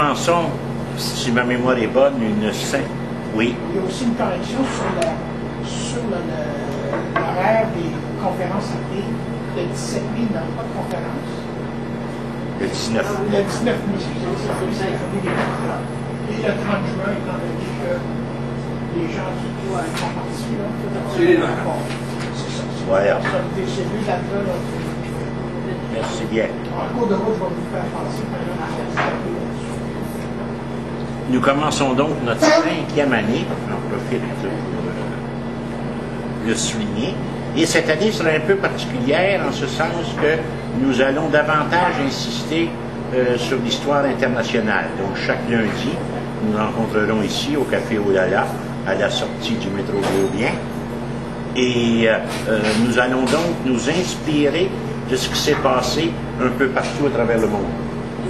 Chanson, si ma mémoire est bonne, une scène. Oui. Il y a aussi une correction sur l'horaire des conférences à pied. Le 17 mai, il n'y a pas de conférence. Le 19. Le 19 mai, excusez, et le 30 juin, étant donné que les gens qui font partie, c'est les ça. Voilà. Ces deux dates-là, Merci bien. en cours de route, je vais vous faire passer par là. Nous commençons donc notre 5e année, j'en profite pour le souligner, et cette année sera un peu particulière en ce sens que nous allons davantage insister sur l'histoire internationale. Donc chaque lundi, nous rencontrerons ici au Café Olala, à la sortie du métro Beaubien, et nous allons donc nous inspirer de ce qui s'est passé un peu partout à travers le monde,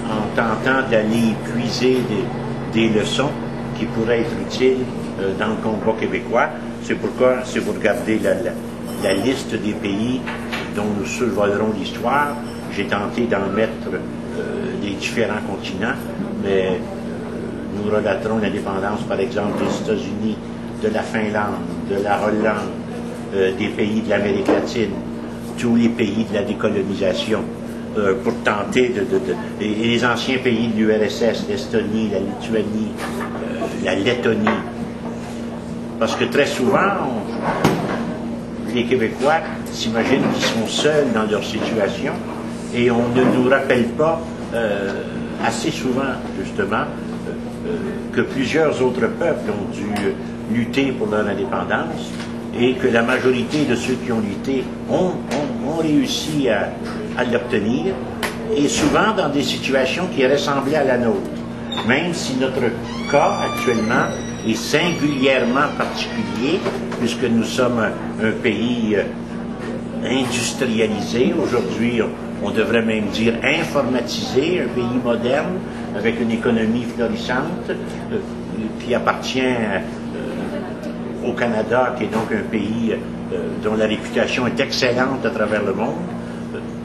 en tentant d'aller puiser des leçons qui pourraient être utiles dans le combat québécois. C'est pourquoi, si vous regardez la liste des pays dont nous survolerons l'histoire, j'ai tenté d'en mettre les différents continents, mais nous relaterons l'indépendance, par exemple, des États-Unis, de la Finlande, de la Hollande, des pays de l'Amérique latine, tous les pays de la décolonisation, pour tenter et les anciens pays de l'URSS, l'Estonie, la Lituanie, la Lettonie. Parce que très souvent, les Québécois s'imaginent qu'ils sont seuls dans leur situation et on ne nous rappelle pas assez souvent, justement, que plusieurs autres peuples ont dû lutter pour leur indépendance et que la majorité de ceux qui ont lutté ont réussi à l'obtenir, et souvent dans des situations qui ressemblaient à la nôtre. Même si notre cas actuellement est singulièrement particulier, puisque nous sommes un pays industrialisé, aujourd'hui on devrait même dire informatisé, un pays moderne, avec une économie florissante, qui appartient au Canada, qui est donc un pays dont la réputation est excellente à travers le monde,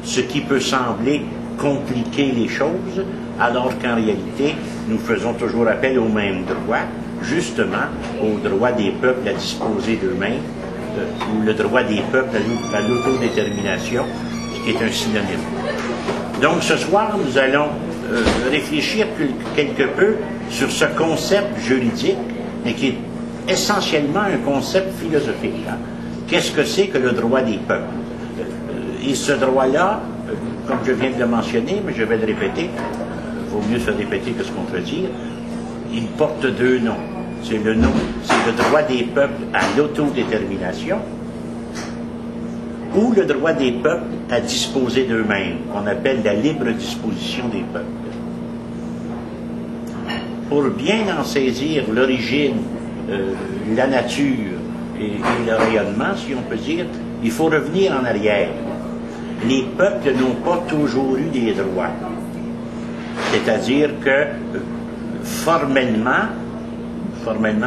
ce qui peut sembler compliquer les choses, alors qu'en réalité, nous faisons toujours appel aux mêmes droits, justement au droit des peuples à disposer d'eux-mêmes, ou le droit des peuples à l'autodétermination, qui est un synonyme. Donc ce soir, nous allons réfléchir quelque peu sur ce concept juridique, mais qui est essentiellement un concept philosophique. Hein. Qu'est-ce que c'est que le droit des peuples? Et ce droit-là, comme je viens de le mentionner, mais je vais le répéter, il vaut mieux se répéter que se contredire, il porte deux noms. C'est le droit des peuples à l'autodétermination ou le droit des peuples à disposer d'eux-mêmes, qu'on appelle la libre disposition des peuples. Pour bien en saisir l'origine, la nature et le rayonnement, si on peut dire, il faut revenir en arrière. Les peuples n'ont pas toujours eu des droits. C'est-à-dire que formellement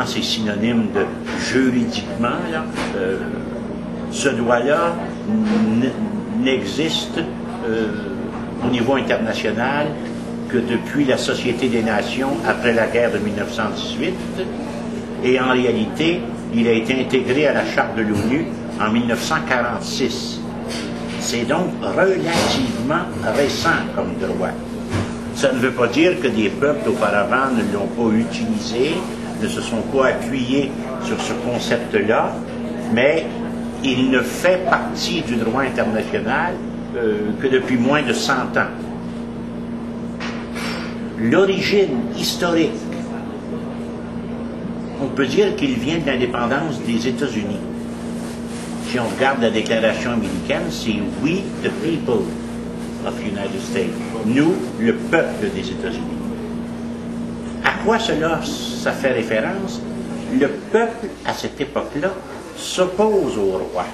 c'est synonyme de juridiquement, là, ce droit-là n'existe au niveau international que depuis la Société des Nations après la guerre de 1918, et en réalité, il a été intégré à la Charte de l'ONU en 1946. C'est donc relativement récent comme droit. Ça ne veut pas dire que des peuples auparavant ne l'ont pas utilisé, ne se sont pas appuyés sur ce concept-là, mais il ne fait partie du droit international que depuis moins de 100 ans. L'origine historique, on peut dire qu'il vient de l'indépendance des États-Unis. Si on regarde la déclaration américaine, c'est « We, the people of the United States ». Nous, le peuple des États-Unis. À quoi ça fait référence? Le peuple, à cette époque-là, s'oppose au roi.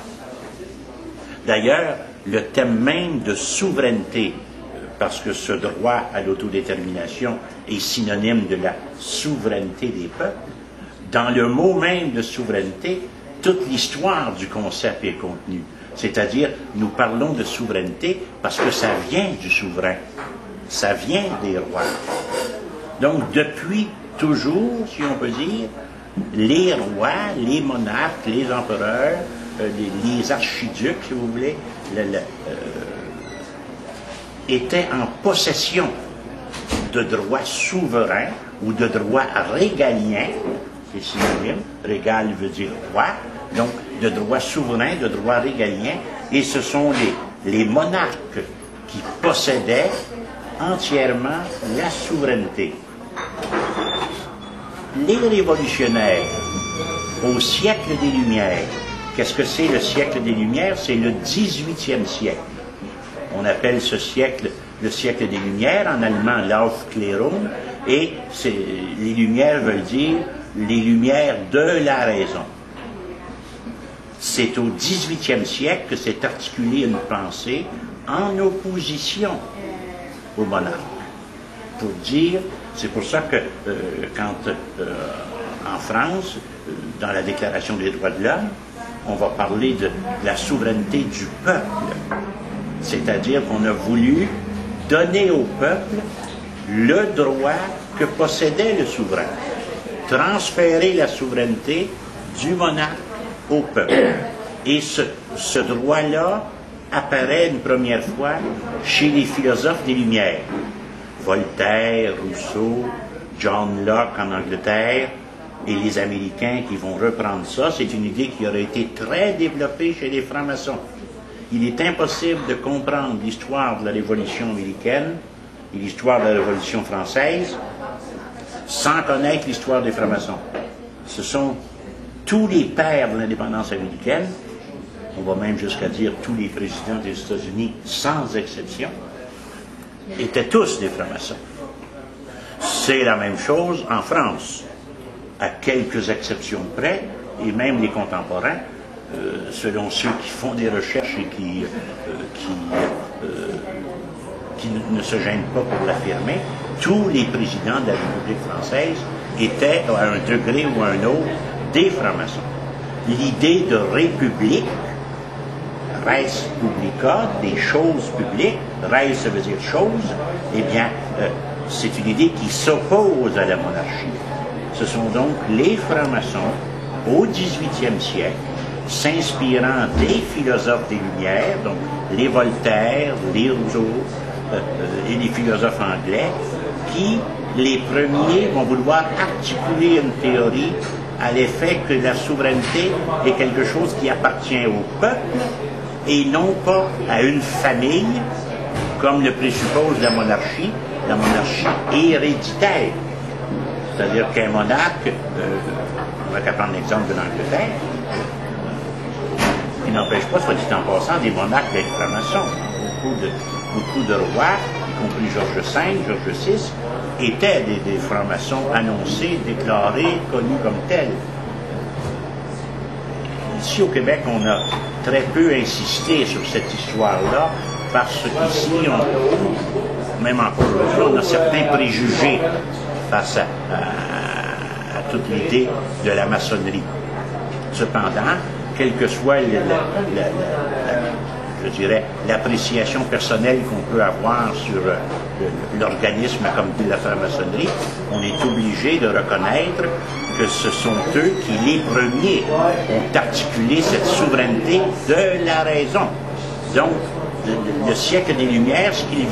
D'ailleurs, le thème même de souveraineté, parce que ce droit à l'autodétermination est synonyme de la souveraineté des peuples, dans le mot même de souveraineté, toute l'histoire du concept est contenue. C'est-à-dire, nous parlons de souveraineté parce que ça vient du souverain, ça vient des rois. Donc, depuis toujours, si on peut dire, les rois, les monarques, les empereurs, les archiducs, si vous voulez, étaient en possession de droits souverains ou de droits régaliens, c'est synonyme, régal veut dire roi, donc de droits souverains, de droits régaliens, et ce sont les monarques qui possédaient entièrement la souveraineté. Les révolutionnaires, au siècle des Lumières, qu'est-ce que c'est le siècle des Lumières? C'est le 18e siècle. On appelle ce siècle le siècle des Lumières, en allemand l'Aufklärung, et les Lumières veulent dire les Lumières de la raison. C'est au 18e siècle que s'est articulée une pensée en opposition aux monarques. Pour dire, c'est pour ça que quand en France, dans la Déclaration des droits de l'homme, on va parler de la souveraineté du peuple. C'est-à-dire qu'on a voulu donner au peuple le droit que possédait le souverain. Transférer la souveraineté du monarque au peuple. Et ce droit-là apparaît une première fois chez les philosophes des Lumières. Voltaire, Rousseau, John Locke en Angleterre, et les Américains qui vont reprendre ça. C'est une idée qui aurait été très développée chez les francs-maçons. Il est impossible de comprendre l'histoire de la Révolution américaine et l'histoire de la Révolution française sans connaître l'histoire des francs-maçons. Ce sont tous les pères de l'indépendance américaine, on va même jusqu'à dire tous les présidents des États-Unis, sans exception, étaient tous des francs-maçons. C'est la même chose en France, à quelques exceptions près, et même les contemporains, selon ceux qui font des recherches et qui ne se gênent pas pour l'affirmer, tous les présidents de la République française étaient, à un degré ou à un autre, des francs-maçons. L'idée de république, res publica, des choses publiques, res ça veut dire chose, eh bien, c'est une idée qui s'oppose à la monarchie. Ce sont donc les francs-maçons, au XVIIIe siècle, s'inspirant des philosophes des Lumières, donc les Voltaire, les Rousseau et les philosophes anglais, qui, les premiers, vont vouloir articuler une théorie à l'effet que la souveraineté est quelque chose qui appartient au peuple et non pas à une famille, comme le présuppose la monarchie héréditaire. C'est-à-dire qu'un monarque, on va qu'à prendre l'exemple de l'Angleterre, il n'empêche pas, soit dit en passant, des monarques d'être francs-maçons. Beaucoup de rois, y compris Georges V, Georges VI, étaient des francs-maçons annoncés, déclarés, connus comme tels. Ici au Québec, on a très peu insisté sur cette histoire-là, parce qu'ici, même encore aujourd'hui, on a certains préjugés face à toute l'idée de la maçonnerie. Cependant, quelle que soit je dirais, l'appréciation personnelle qu'on peut avoir sur l'organisme comme dit la franc-maçonnerie, on est obligé de reconnaître que ce sont eux qui, les premiers, ont articulé cette souveraineté de la raison. Donc, le siècle des Lumières, ce qu'il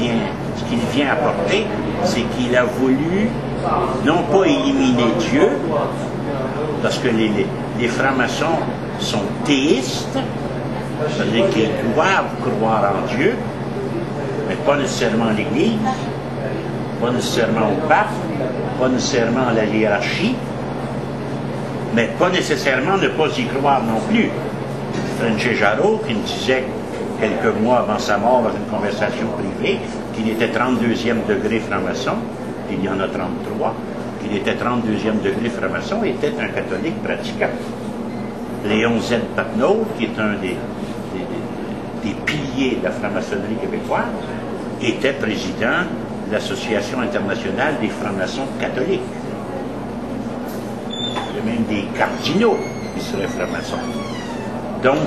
vient apporter, c'est qu'il a voulu non pas éliminer Dieu, parce que les francs-maçons sont théistes, c'est-à-dire qu'ils doivent croire en Dieu, mais pas nécessairement l'Église, pas nécessairement au pape, pas nécessairement à la hiérarchie, mais pas nécessairement ne pas y croire non plus. Frenchet Jarreau, qui me disait quelques mois avant sa mort dans une conversation privée qu'il était 32e degré franc-maçon, il y en a 33, qu'il était 32e degré franc-maçon, était un catholique pratiquant. Léon Z. Patnaud, qui est un des piliers de la franc-maçonnerie québécoise, était président de l'Association internationale des francs-maçons catholiques. Il y a même des cardinaux qui seraient francs-maçons. Donc,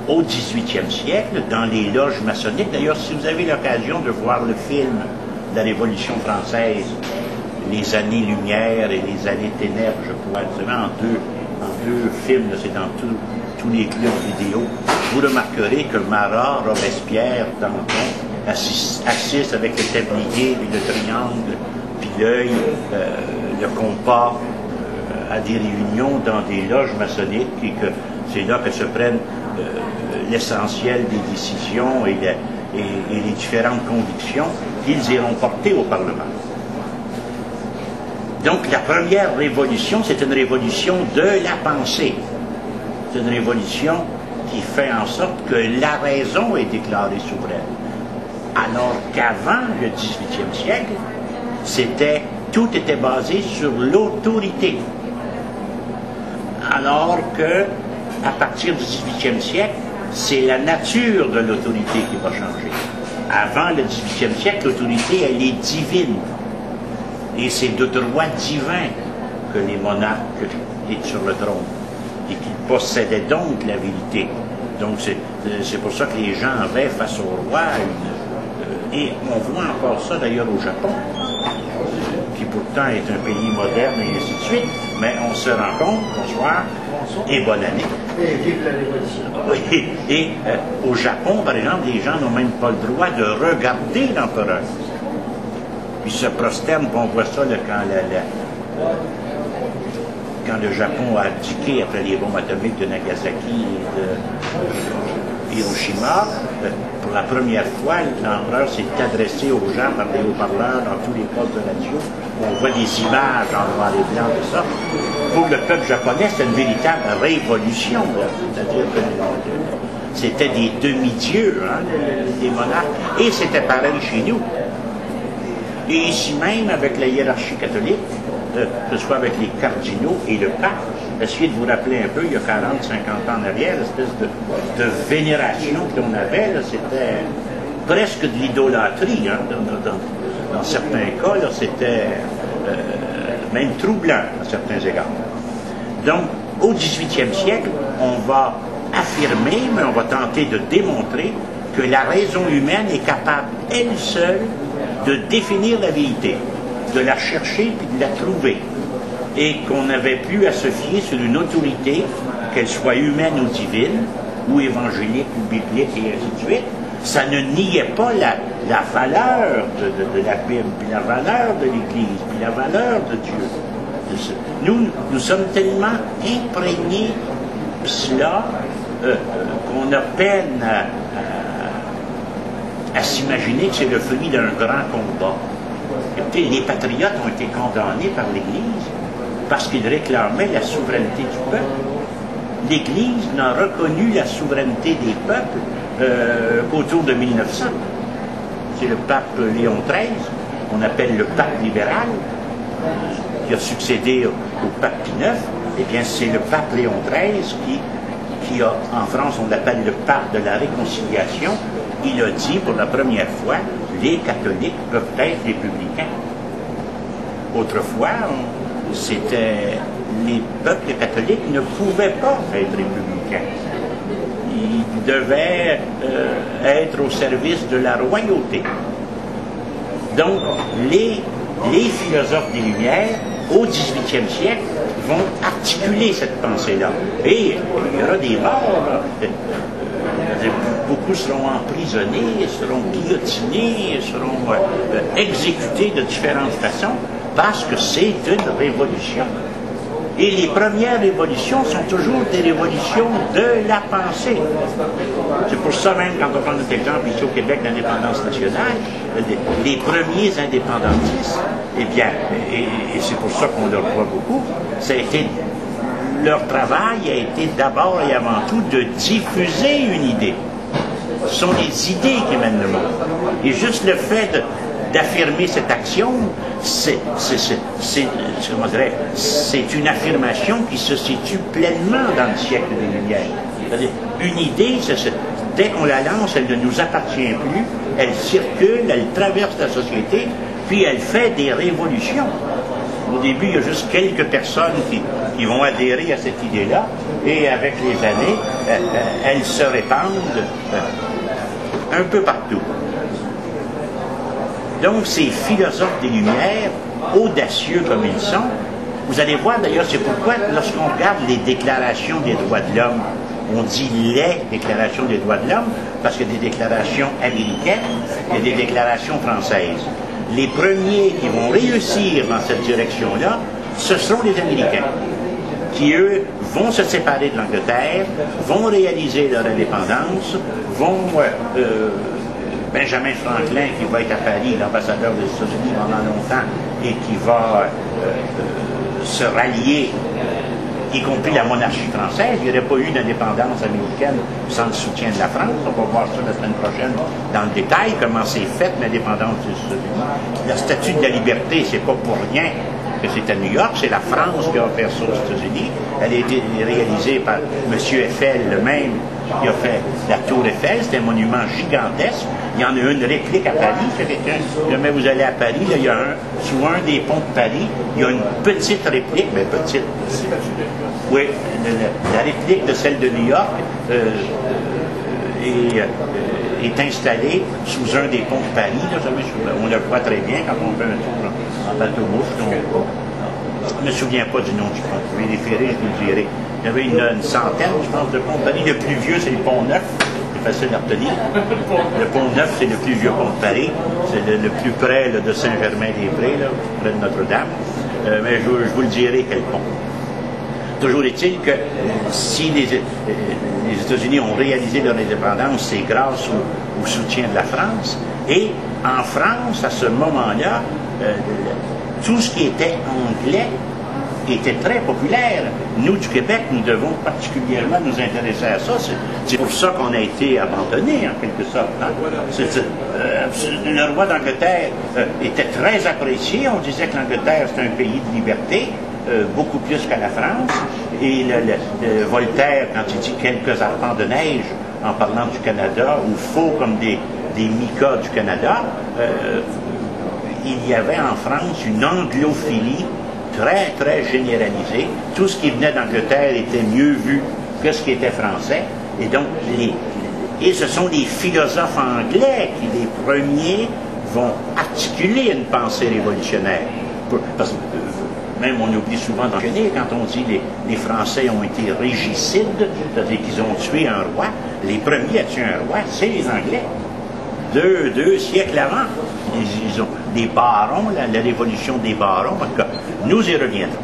au 18e siècle, dans les loges maçonniques. D'ailleurs, si vous avez l'occasion de voir le film de la Révolution française, les années-lumière et les années ténèbres, je crois, c'est en deux films, c'est dans tous les clubs vidéo, vous remarquerez que Marat, Robespierre, Danton assistent avec le tablier, puis le triangle, puis l'œil, le compas, à des réunions dans des loges maçonniques, et que c'est là que se prennent l'essentiel des décisions et les différentes convictions qu'ils iront porter au Parlement. Donc la première révolution, c'est une révolution de la pensée. C'est une révolution qui fait en sorte que la raison est déclarée souveraine. Alors qu'avant le 18e siècle, tout était basé sur l'autorité. Alors que, à partir du 18e siècle, c'est la nature de l'autorité qui va changer. Avant le 18e siècle, l'autorité, elle est divine. Et c'est de droit divin que les monarques étaient sur le trône et qu'ils possédaient donc la vérité. Donc c'est pour ça que les gens avaient face au roi et on voit encore ça d'ailleurs au Japon, qui pourtant est un pays moderne et ainsi de suite, mais on se rend compte, bonsoir, et bonne année. Et vive la Révolution. Oui, et au Japon, par exemple, les gens n'ont même pas le droit de regarder l'empereur. Ils se prosternent, on voit ça là, quand le Japon a abdiqué après les bombes atomiques de Nagasaki et de Hiroshima. Pour la première fois, l'empereur s'est adressé aux gens par des haut-parleurs dans tous les postes de radio. On voit des images en noir et blanc de ça. Pour le peuple japonais, c'est une véritable révolution. C'est-à-dire que c'était des demi-dieux, hein, des monarques. Et c'était pareil chez nous. Et ici même, avec la hiérarchie catholique, que ce soit avec les cardinaux et le pape, essayez de vous rappeler un peu, il y a 40-50 ans en arrière, l'espèce de vénération que l'on avait, c'était presque de l'idolâtrie, hein, dans certains cas, c'était même troublant à certains égards. Donc, au XVIIIe siècle, on va affirmer, mais on va tenter de démontrer que la raison humaine est capable, elle seule, de définir la vérité, de la chercher puis de la trouver, et qu'on n'avait plus à se fier sur une autorité, qu'elle soit humaine ou divine, ou évangélique ou biblique, et ainsi de suite. Ça ne niait pas la valeur de la Bible, puis la valeur de l'Église, puis la valeur de Dieu. Nous sommes tellement imprégnés de cela qu'on a peine à s'imaginer que c'est le fruit d'un grand combat. Écoutez, les patriotes ont été condamnés par l'Église parce qu'ils réclamaient la souveraineté du peuple. L'Église n'a reconnu la souveraineté des peuples qu'autour de 1900. C'est le pape Léon XIII, qu'on appelle le pape libéral, qui a succédé au pape Pie IX. Eh bien, c'est le pape Léon XIII qui a, en France, on l'appelle le pape de la réconciliation. Il a dit pour la première fois, les catholiques peuvent être républicains. Autrefois, c'était les peuples catholiques ne pouvaient pas être républicains. Ils devaient être au service de la royauté. Donc, les philosophes des Lumières, au XVIIIe siècle, vont articuler cette pensée-là. Et il y aura des morts. Beaucoup seront emprisonnés, seront guillotinés, seront exécutés de différentes façons, parce que c'est une révolution. Et les premières révolutions sont toujours des révolutions de la pensée. C'est pour ça même, quand on prend notre exemple ici au Québec, l'indépendance nationale, les premiers indépendantistes, eh bien, et c'est pour ça qu'on leur croit beaucoup, ça a été, leur travail a été d'abord et avant tout de diffuser une idée. Ce sont les idées qui mènent le monde. Et juste le fait d'affirmer cette action, c'est une affirmation qui se situe pleinement dans le siècle des Lumières. C'est-à-dire, une idée, dès qu'on la lance, elle ne nous appartient plus, elle circule, elle traverse la société, puis elle fait des révolutions. Au début, il y a juste quelques personnes qui vont adhérer à cette idée-là, et avec les années, elles se répandent un peu partout. Donc, ces philosophes des Lumières, audacieux comme ils sont, vous allez voir d'ailleurs, c'est pourquoi lorsqu'on regarde les déclarations des droits de l'homme, on dit les déclarations des droits de l'homme, parce qu'il y a des déclarations américaines et des déclarations françaises. Les premiers qui vont réussir dans cette direction-là, ce sont les Américains, qui, eux, vont se séparer de l'Angleterre, vont réaliser leur indépendance, vont... Benjamin Franklin, qui va être à Paris, l'ambassadeur des États-Unis pendant longtemps, et qui va se rallier, y compris la monarchie française. Il n'y aurait pas eu d'indépendance américaine sans le soutien de la France. On va voir ça la semaine prochaine dans le détail, comment c'est fait l'indépendance des États-Unis. La Statue de la Liberté, c'est pas pour rien que c'est à New York, c'est la France qui a offert ça aux États-Unis. Elle a été réalisée par M. Eiffel, le même qui a fait la Tour Eiffel. C'est un monument gigantesque. Il y en a une réplique à Paris. Jamais vous allez à Paris, là, il y a sous un des ponts de Paris, il y a une petite réplique, mais petite. Oui, la réplique de celle de New York est installée sous un des ponts de Paris. Là, on le voit très bien quand on fait un tour en bateau-mouche. Je ne me souviens pas du nom du pont. Je vais référer, je vous le dirai. Il y avait une centaine, je pense, de ponts de Paris. Le plus vieux, c'est le pont Neuf. C'est facile à retenir. Le pont Neuf, c'est le plus vieux pont de Paris. C'est le plus près là, de Saint-Germain-des-Prés, près de Notre-Dame. Mais je vous le dirai quel pont. Toujours est-il que si les États-Unis ont réalisé leur indépendance, c'est grâce au soutien de la France. Et en France, à ce moment-là, tout ce qui était anglais était très populaire. Nous, du Québec, nous devons particulièrement nous intéresser à ça. C'est pour ça qu'on a été abandonné, en quelque sorte. Hein? Le roi d'Angleterre était très apprécié. On disait que l'Angleterre, c'est un pays de liberté, beaucoup plus qu'à la France. Et Voltaire, quand il dit quelques arpents de neige, en parlant du Canada, ou faux comme des micas du Canada, il y avait en France une anglophilie très, très généralisée. Tout ce qui venait d'Angleterre était mieux vu que ce qui était français. Et donc, et ce sont les philosophes anglais qui, les premiers, vont articuler une pensée révolutionnaire. Parce que même on oublie souvent d'enchaîner quand on dit les Français ont été régicides, c'est-à-dire qu'ils ont tué un roi. Les premiers à tuer un roi, c'est les Anglais. Deux siècles avant, ils ont des barons, la révolution des barons, en tout cas, nous y reviendrons.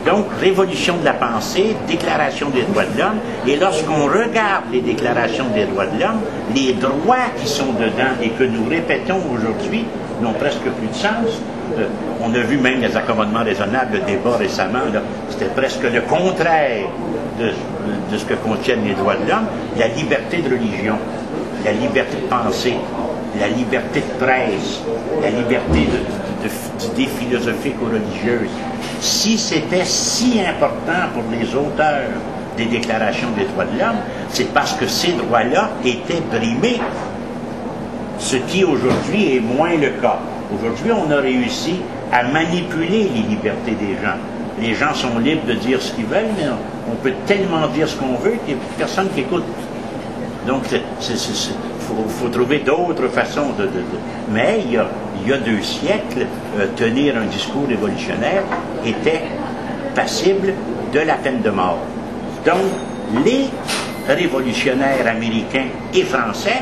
Donc, révolution de la pensée, déclaration des droits de l'homme, et lorsqu'on regarde les déclarations des droits de l'homme, les droits qui sont dedans et que nous répétons aujourd'hui n'ont presque plus de sens. On a vu même les accommodements raisonnables, le débat récemment, c'était presque le contraire de ce que contiennent les droits de l'homme, la liberté de religion, la liberté de penser, la liberté de presse, la liberté d'idées philosophiques ou religieuses. Si c'était si important pour les auteurs des déclarations des droits de l'homme, c'est parce que ces droits-là étaient brimés, ce qui aujourd'hui est moins le cas. Aujourd'hui, on a réussi à manipuler les libertés des gens. Les gens sont libres de dire ce qu'ils veulent, mais on peut tellement dire ce qu'on veut qu'il n'y a personne qui écoute. Donc, faut trouver d'autres façons Mais il y a 2 siècles, tenir un discours révolutionnaire était passible de la peine de mort. Donc, les révolutionnaires américains et français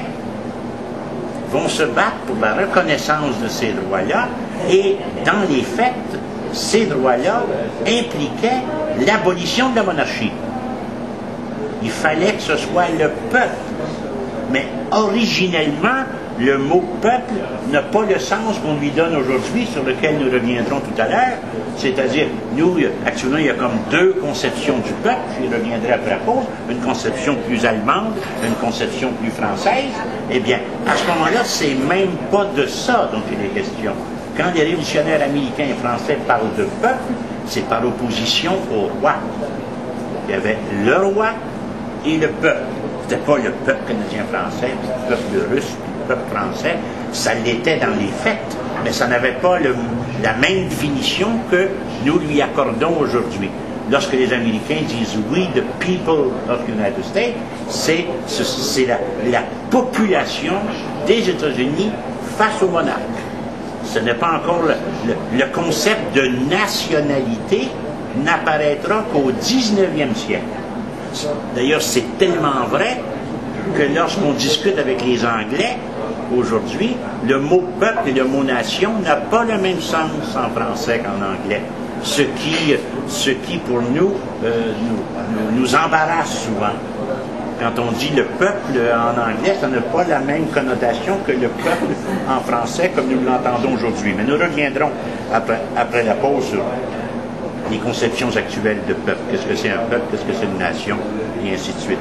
vont se battre pour la reconnaissance de ces droits-là, et dans les faits, ces droits-là impliquaient l'abolition de la monarchie. Il fallait que ce soit le peuple. Mais originellement, le mot peuple n'a pas le sens qu'on lui donne aujourd'hui, sur lequel nous reviendrons tout à l'heure. C'est-à-dire, nous, actuellement, il y a comme 2 conceptions du peuple, j'y reviendrai après la pause, une conception plus allemande, une conception plus française. Eh bien, à ce moment-là, c'est même pas de ça dont il est question. Quand les révolutionnaires américains et français parlent de peuple, c'est par opposition au roi. Il y avait le roi et le peuple. C'était pas le peuple canadien-français, le peuple russe, le peuple français. Ça l'était dans les faits, mais ça n'avait pas la même définition que nous lui accordons aujourd'hui. lorsque les Américains disent « We, the people of the United States », c'est la population des États-Unis face au monarque. Ce n'est pas encore le concept de nationalité n'apparaîtra qu'au 19e siècle. D'ailleurs, c'est tellement vrai que lorsqu'on discute avec les Anglais, aujourd'hui, le mot peuple et le mot nation n'a pas le même sens en français qu'en anglais. Ce qui pour nous, nous embarrasse souvent. Quand on dit le peuple en anglais, ça n'a pas la même connotation que le peuple en français comme nous l'entendons aujourd'hui. Mais nous reviendrons après la pause sur les conceptions actuelles de peuple. Qu'est-ce que c'est un peuple, qu'est-ce que c'est une nation, et ainsi de suite.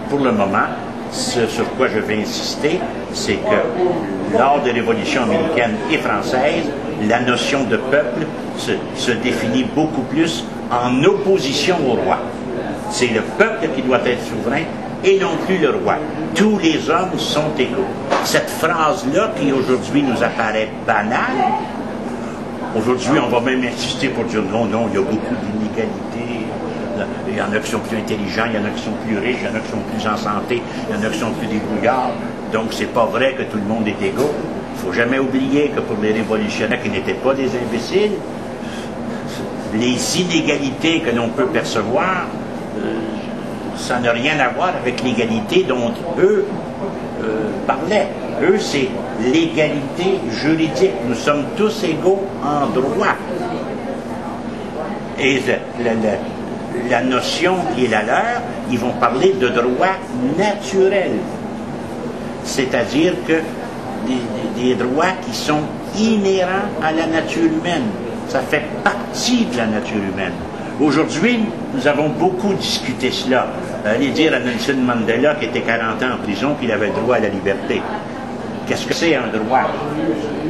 Pour le moment, ce sur quoi je vais insister, c'est que lors des révolutions américaines et françaises, la notion de peuple se définit beaucoup plus en opposition au roi. C'est le peuple qui doit être souverain et non plus le roi. Tous les hommes sont égaux. Cette phrase-là, qui aujourd'hui nous apparaît banale, aujourd'hui on va même insister pour dire non, il y a beaucoup d'inégalités. Il y en a qui sont plus intelligents, il y en a qui sont plus riches, il y en a qui sont plus en santé, il y en a qui sont plus débrouillards. Donc c'est pas vrai que tout le monde est égaux. Il ne faut jamais oublier que pour les révolutionnaires qui n'étaient pas des imbéciles, les inégalités que l'on peut percevoir, ça n'a rien à voir avec l'égalité dont eux parlaient. Eux, c'est l'égalité juridique. Nous sommes tous égaux en droit. Et la notion qui est la leur, ils vont parler de droit naturel. C'est-à-dire que des droits qui sont inhérents à la nature humaine. Ça fait partie de la nature humaine. Aujourd'hui, nous avons beaucoup discuté cela. Allez dire à Nelson Mandela, qui était 40 ans en prison, qu'il avait le droit à la liberté. Qu'est-ce que c'est un droit?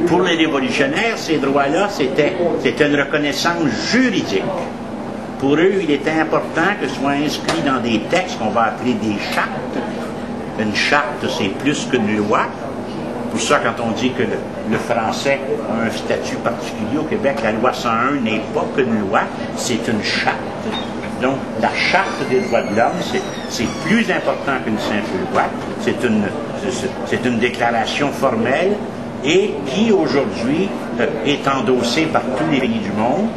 Pour les révolutionnaires, ces droits-là, c'était une reconnaissance juridique. Pour eux, il était important que ce soit inscrit dans des textes qu'on va appeler des chartes. Une charte, c'est plus qu'une loi. Pour ça, quand on dit que le français a un statut particulier au Québec, la loi 101 n'est pas qu'une loi, c'est une charte. Donc, la charte des droits de l'homme, c'est plus important qu'une simple loi. C'est une déclaration formelle et qui, aujourd'hui, est endossée par tous les pays du monde,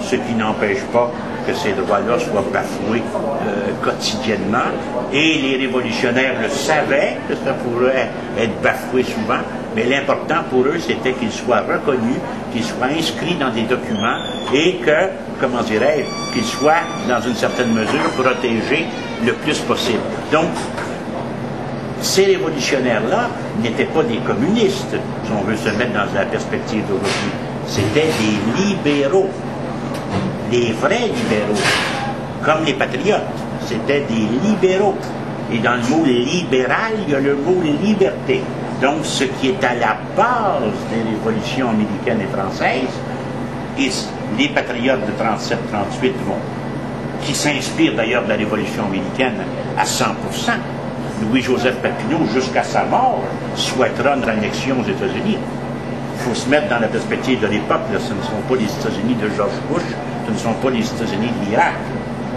ce qui n'empêche pas que ces droits-là soient bafoués quotidiennement. Et les révolutionnaires le savaient, que ça pourrait être bafoué souvent, mais l'important pour eux, c'était qu'ils soient reconnus, qu'ils soient inscrits dans des documents et que, comment dirais-je, qu'ils soient, dans une certaine mesure, protégés le plus possible. Donc, ces révolutionnaires-là n'étaient pas des communistes, si on veut se mettre dans la perspective d'aujourd'hui. C'était des libéraux, des vrais libéraux, comme les patriotes. C'était des libéraux. Et dans le mot libéral, il y a le mot liberté. Donc, ce qui est à la base des révolutions américaines et françaises, et les patriotes de 37-38 qui s'inspirent d'ailleurs de la révolution américaine à 100%. Louis-Joseph Papineau, jusqu'à sa mort, souhaitera une annexion aux États-Unis. Il faut se mettre dans la perspective de l'époque. Ce ne sont pas les États-Unis de George Bush, ce ne sont pas les États-Unis de l'Irak.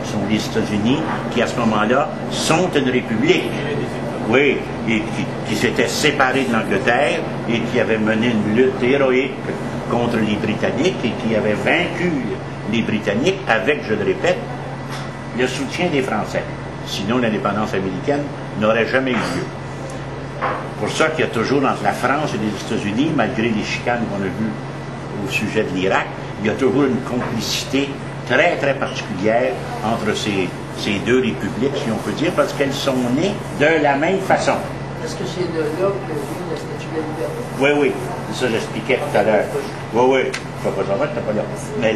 Ce sont les États-Unis qui, à ce moment-là, sont une république. Oui, et qui s'étaient séparés de l'Angleterre et qui avaient mené une lutte héroïque contre les Britanniques et qui avaient vaincu les Britanniques avec, je le répète, le soutien des Français. Sinon, l'indépendance américaine n'aurait jamais eu lieu. Pour ça qu'il y a toujours entre la France et les États-Unis, malgré les chicanes qu'on a vues au sujet de l'Irak, il y a toujours une complicité très, très particulière entre ces deux républiques, si on peut dire, parce qu'elles sont nées de la même façon. Est-ce que c'est de là que vient la Statue de la Liberté? Oui, ça j'expliquais tout à l'heure. Oui, je ne vais pas savoir que tu n'es pas là. Mais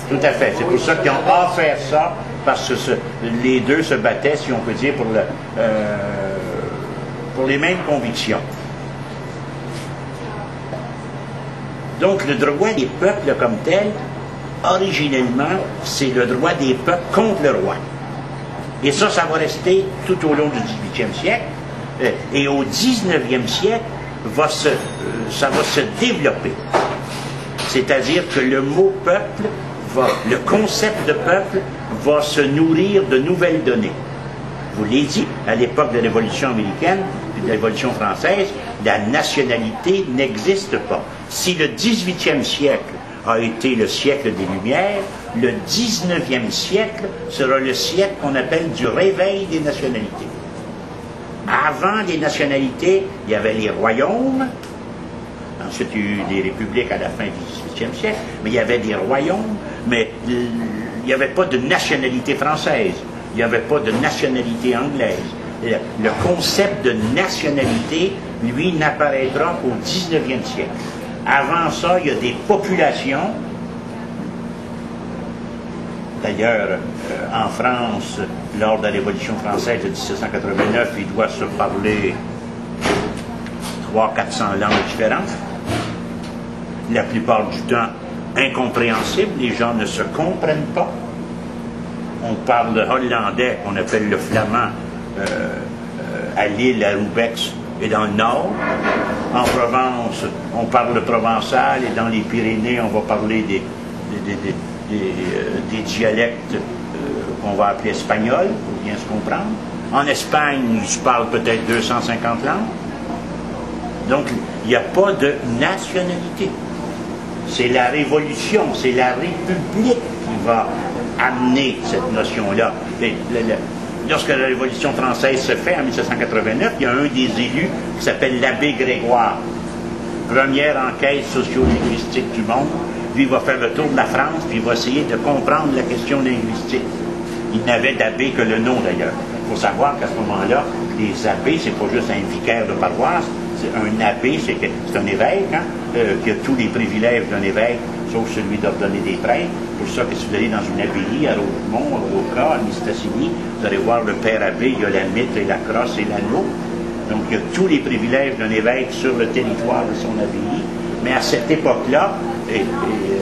tout à fait. C'est pour ça qu'ils ont offert ça, parce que les deux se battaient, si on peut dire, pour les mêmes convictions. Donc, le droit des peuples comme tel, originellement, c'est le droit des peuples contre le roi. Et ça va rester tout au long du 18e siècle. Et au 19e siècle, ça va se développer. C'est-à-dire que le mot peuple le concept de peuple va se nourrir de nouvelles données. Je vous l'ai dit, à l'époque de la Révolution américaine et de la Révolution française, la nationalité n'existe pas. Si le 18e siècle a été le siècle des Lumières, le 19e siècle sera le siècle qu'on appelle du réveil des nationalités. Avant les nationalités, il y avait les royaumes. Ensuite, il y a eu des républiques à la fin du XVIIIe siècle, mais il y avait des royaumes, mais il n'y avait pas de nationalité française, il n'y avait pas de nationalité anglaise. Le concept de nationalité, lui, n'apparaîtra qu'au 19e siècle. Avant ça, il y a des populations. D'ailleurs, en France, lors de la Révolution française de 1789, il doit se parler 300-400 langues différentes. La plupart du temps, incompréhensibles, les gens ne se comprennent pas. On parle hollandais, qu'on appelle le flamand, à Lille, à Roubaix et dans le nord. En Provence, on parle le provençal, et dans les Pyrénées, on va parler des dialectes qu'on va appeler espagnols, pour bien se comprendre. En Espagne, je parle peut-être 250 langues. Donc, il n'y a pas de nationalité. C'est la Révolution, c'est la République qui va amener cette notion-là. Lorsque la Révolution française se fait en 1789, il y a un des élus qui s'appelle l'abbé Grégoire. Première enquête socio-linguistique du monde. Lui, il va faire le tour de la France, puis il va essayer de comprendre la question linguistique. Il n'avait d'abbé que le nom, d'ailleurs. Il faut savoir qu'à ce moment-là, les abbés, c'est pas juste un vicaire de paroisse, c'est un abbé, c'est un évêque, hein, qui a tous les privilèges d'un évêque, sauf celui d'ordonner des prêtres. Pour ça que si vous allez dans une abbaye à Rosemont, à Roca, à Mistassini, vous allez voir le père abbé, il y a la mitre et la crosse et l'anneau. Donc il y a tous les privilèges d'un évêque sur le territoire de son abbaye. Mais à cette époque-là, et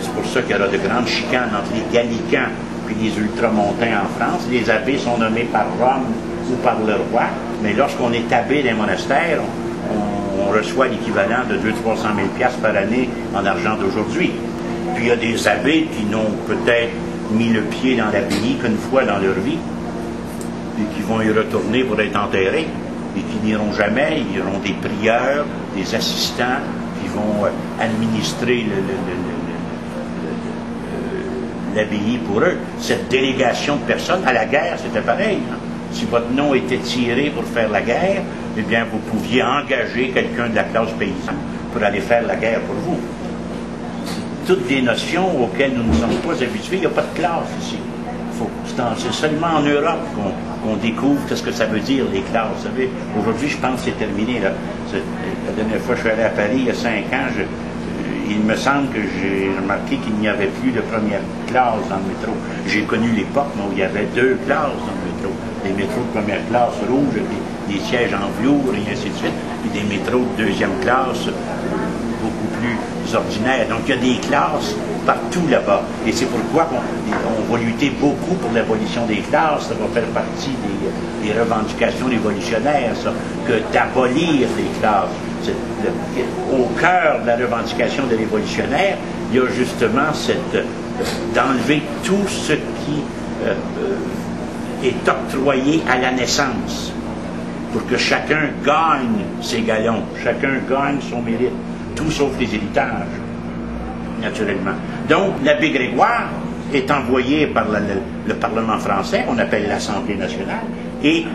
c'est pour ça qu'il y aura de grandes chicanes entre les gallicans et les ultramontains en France, les abbés sont nommés par Rome ou par le roi, mais lorsqu'on est abbé d'un monastère, on reçoit l'équivalent de 200 000 à 300 000 piastres par année en argent d'aujourd'hui. Puis il y a des abbés qui n'ont peut-être mis le pied dans l'abbaye qu'une fois dans leur vie, et qui vont y retourner pour être enterrés, et qui n'iront jamais. Il y auront des prieurs, des assistants, qui vont administrer l'abbaye pour eux. Cette délégation de personnes, à la guerre, c'était pareil. Hein? Si votre nom était tiré pour faire la guerre, eh bien, vous pouviez engager quelqu'un de la classe paysanne pour aller faire la guerre pour vous. Toutes des notions auxquelles nous ne sommes pas habitués. Il n'y a pas de classe ici. C'est seulement en Europe qu'on découvre ce que ça veut dire, les classes. Vous savez, aujourd'hui, je pense que c'est terminé. Là. La dernière fois que je suis allé à Paris, il y a 5 ans, il me semble que j'ai remarqué qu'il n'y avait plus de première classe dans le métro. J'ai connu l'époque où il y avait 2 classes dans le métro. Des métros de première classe rouge, des sièges en velours, et ainsi de suite, puis des métros de 2e classe beaucoup plus ordinaires. Donc il y a des classes partout là-bas. Et c'est pourquoi on va lutter beaucoup pour l'abolition des classes. Ça va faire partie des revendications révolutionnaires, ça, que d'abolir les classes. Au cœur de la revendication des révolutionnaires, il y a justement d'enlever tout ce qui est octroyé à la naissance, pour que chacun gagne ses galons, chacun gagne son mérite, tout sauf les héritages, naturellement. Donc, l'abbé Grégoire est envoyé par le Parlement français, qu'on appelle l'Assemblée nationale, et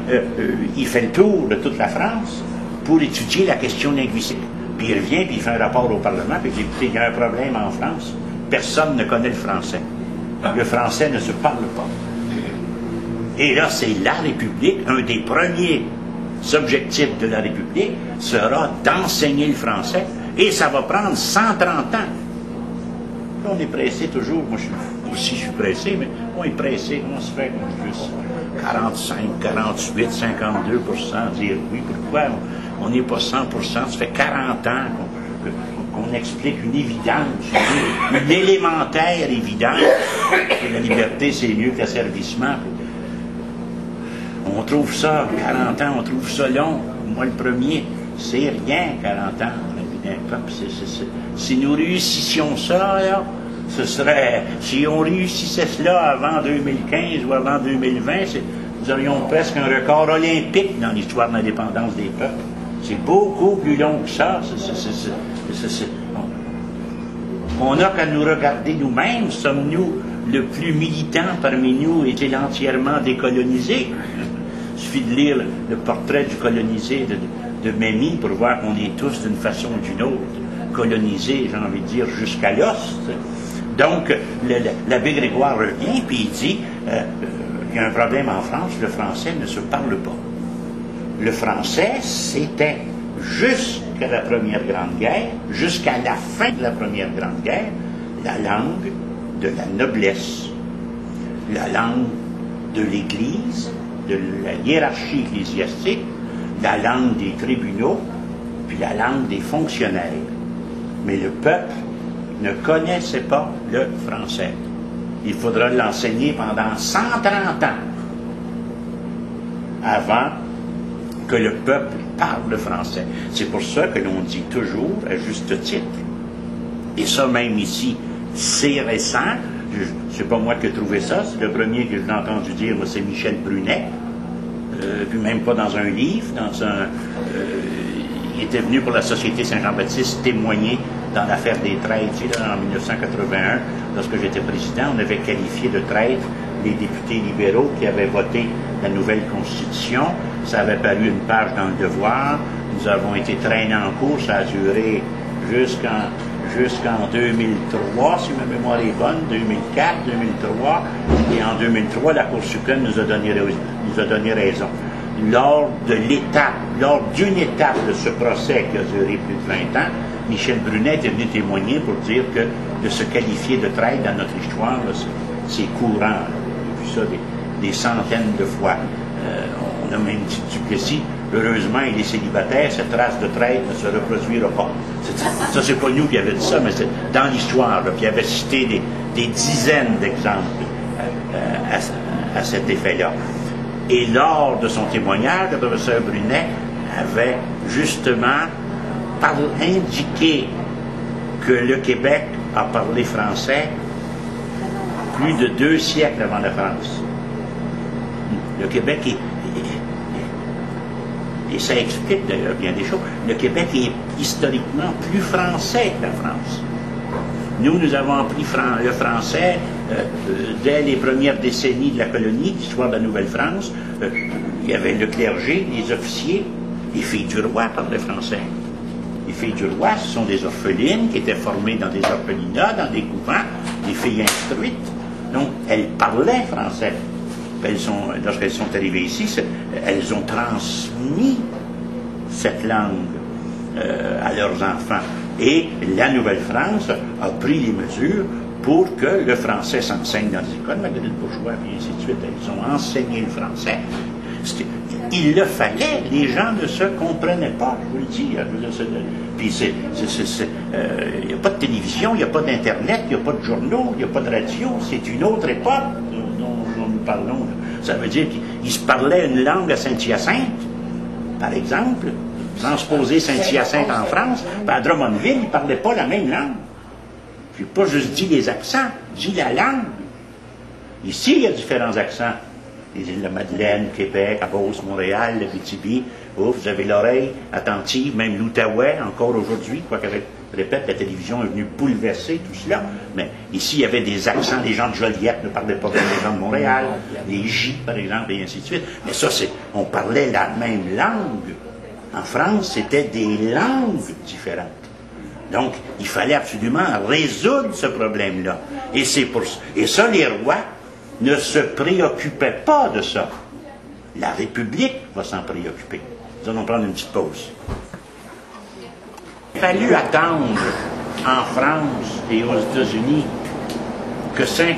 il fait le tour de toute la France pour étudier la question linguistique. Puis il revient, puis il fait un rapport au Parlement, puis il dit, écoutez, il y a un problème en France, personne ne connaît le français. Le français ne se parle pas. Et là, c'est la République, un des premiers objectifs de la République sera d'enseigner le français, et ça va prendre 130 ans. Là, on est pressé toujours, moi je suis pressé, mais on est pressé, on se fait juste 45, 48, 52%, dire oui, pourquoi on n'est pas 100%, ça fait 40 ans qu'on explique une évidence, une élémentaire évidence, que la liberté c'est mieux que l'asservissement. On trouve ça, 40 ans, on trouve ça long. Moi, le premier, c'est rien, 40 ans, la vie d'un peuple. Si nous réussissions ça, là, Ce serait, si on réussissait cela avant 2015 ou avant 2020, nous aurions presque un record olympique dans l'histoire de l'indépendance des peuples. C'est beaucoup plus long que ça. On n'a qu'à nous regarder nous-mêmes. Sommes-nous le plus militant parmi nous? Est-il entièrement décolonisé? Il suffit de lire le portrait du colonisé de Memmi pour voir qu'on est tous d'une façon ou d'une autre colonisés, j'ai envie de dire, jusqu'à l'os. Donc, l'abbé Grégoire revient, puis il dit, il y a un problème en France, le français ne se parle pas. Le français, c'était jusqu'à la Première Grande Guerre, jusqu'à la fin de la Première Grande Guerre, la langue de la noblesse, la langue de l'Église, de la hiérarchie ecclésiastique, la langue des tribunaux, puis la langue des fonctionnaires. Mais le peuple ne connaissait pas le français. Il faudra l'enseigner pendant 130 ans avant que le peuple parle le français. C'est pour ça que l'on dit toujours, à juste titre, et ça même ici, c'est récent, c'est pas moi qui ai trouvé ça, c'est le premier que j'ai entendu dire, moi c'est Michel Brunet, puis même pas dans un livre, il était venu pour la Société Saint-Jean-Baptiste témoigner dans l'affaire des traîtres, en 1981, lorsque j'étais président, on avait qualifié de traîtres les députés libéraux qui avaient voté la nouvelle Constitution. Ça avait paru une page dans le Devoir. Nous avons été traînés en cours. Ça a duré jusqu'en 2003, si ma mémoire est bonne, 2004, 2003. Et en 2003, la Cour suprême nous a donné raison. Lors d'une étape de ce procès qui a duré plus de 20 ans, Michel Brunet est venu témoigner pour dire que de se qualifier de traître dans notre histoire, c'est courant. J'ai vu ça des centaines de fois. On a même dit Duplessis, heureusement il est célibataire, cette race de traître ne se reproduira pas. Ça, c'est pas nous qui avons dit ça, mais c'est dans l'histoire, puis il avait cité des dizaines d'exemples à cet effet-là. Et lors de son témoignage, le professeur Brunet avait justement indiqué que le Québec a parlé français plus de 2 siècles avant la France. Le Québec et ça explique d'ailleurs bien des choses, le Québec est historiquement plus français que la France. Nous avons appris le français dès les premières décennies de la colonie, l'histoire de la Nouvelle-France. Il y avait le clergé, les officiers, les filles du roi parlaient français. Les filles du roi, ce sont des orphelines qui étaient formées dans des orphelinats, dans des couvents, des filles instruites. Donc, elles parlaient français. Lorsqu'elles sont arrivées ici, elles ont transmis cette langue à leurs enfants. Et la Nouvelle-France a pris les mesures pour que le français s'enseigne dans les écoles, Marguerite Bourgeois, et ainsi de suite. Elles ont enseigné le français. Il le fallait, les gens ne se comprenaient pas, je vous le dis. Puis il n'y a pas de télévision, il n'y a pas d'Internet, il n'y a pas de journaux, il n'y a pas de radio, c'est une autre époque dont nous parlons. Ça veut dire qu'ils se parlaient une langue à Saint-Hyacinthe, par exemple, transposer Saint-Hyacinthe en France, puis à Drummondville, ils ne parlaient pas la même langue. Je n'ai pas juste dit les accents, je dis la langue. Ici, il y a différents accents. Les îles de la Madeleine, Québec, à Beauce, Montréal, l'Abitibi. Vous avez l'oreille attentive, même l'Outaouais, encore aujourd'hui, quoique, je répète, la télévision est venue bouleverser tout cela. Mais ici, il y avait des accents, les gens de Joliette ne parlaient pas comme les gens de Montréal, les J, par exemple, et ainsi de suite. Mais ça, on parlait la même langue. En France, c'était des langues différentes. Donc, il fallait absolument résoudre ce problème-là. Et ça, les rois ne se préoccupaient pas de ça. La République va s'en préoccuper. Nous allons prendre une petite pause. Il a fallu attendre en France et aux États-Unis que 50%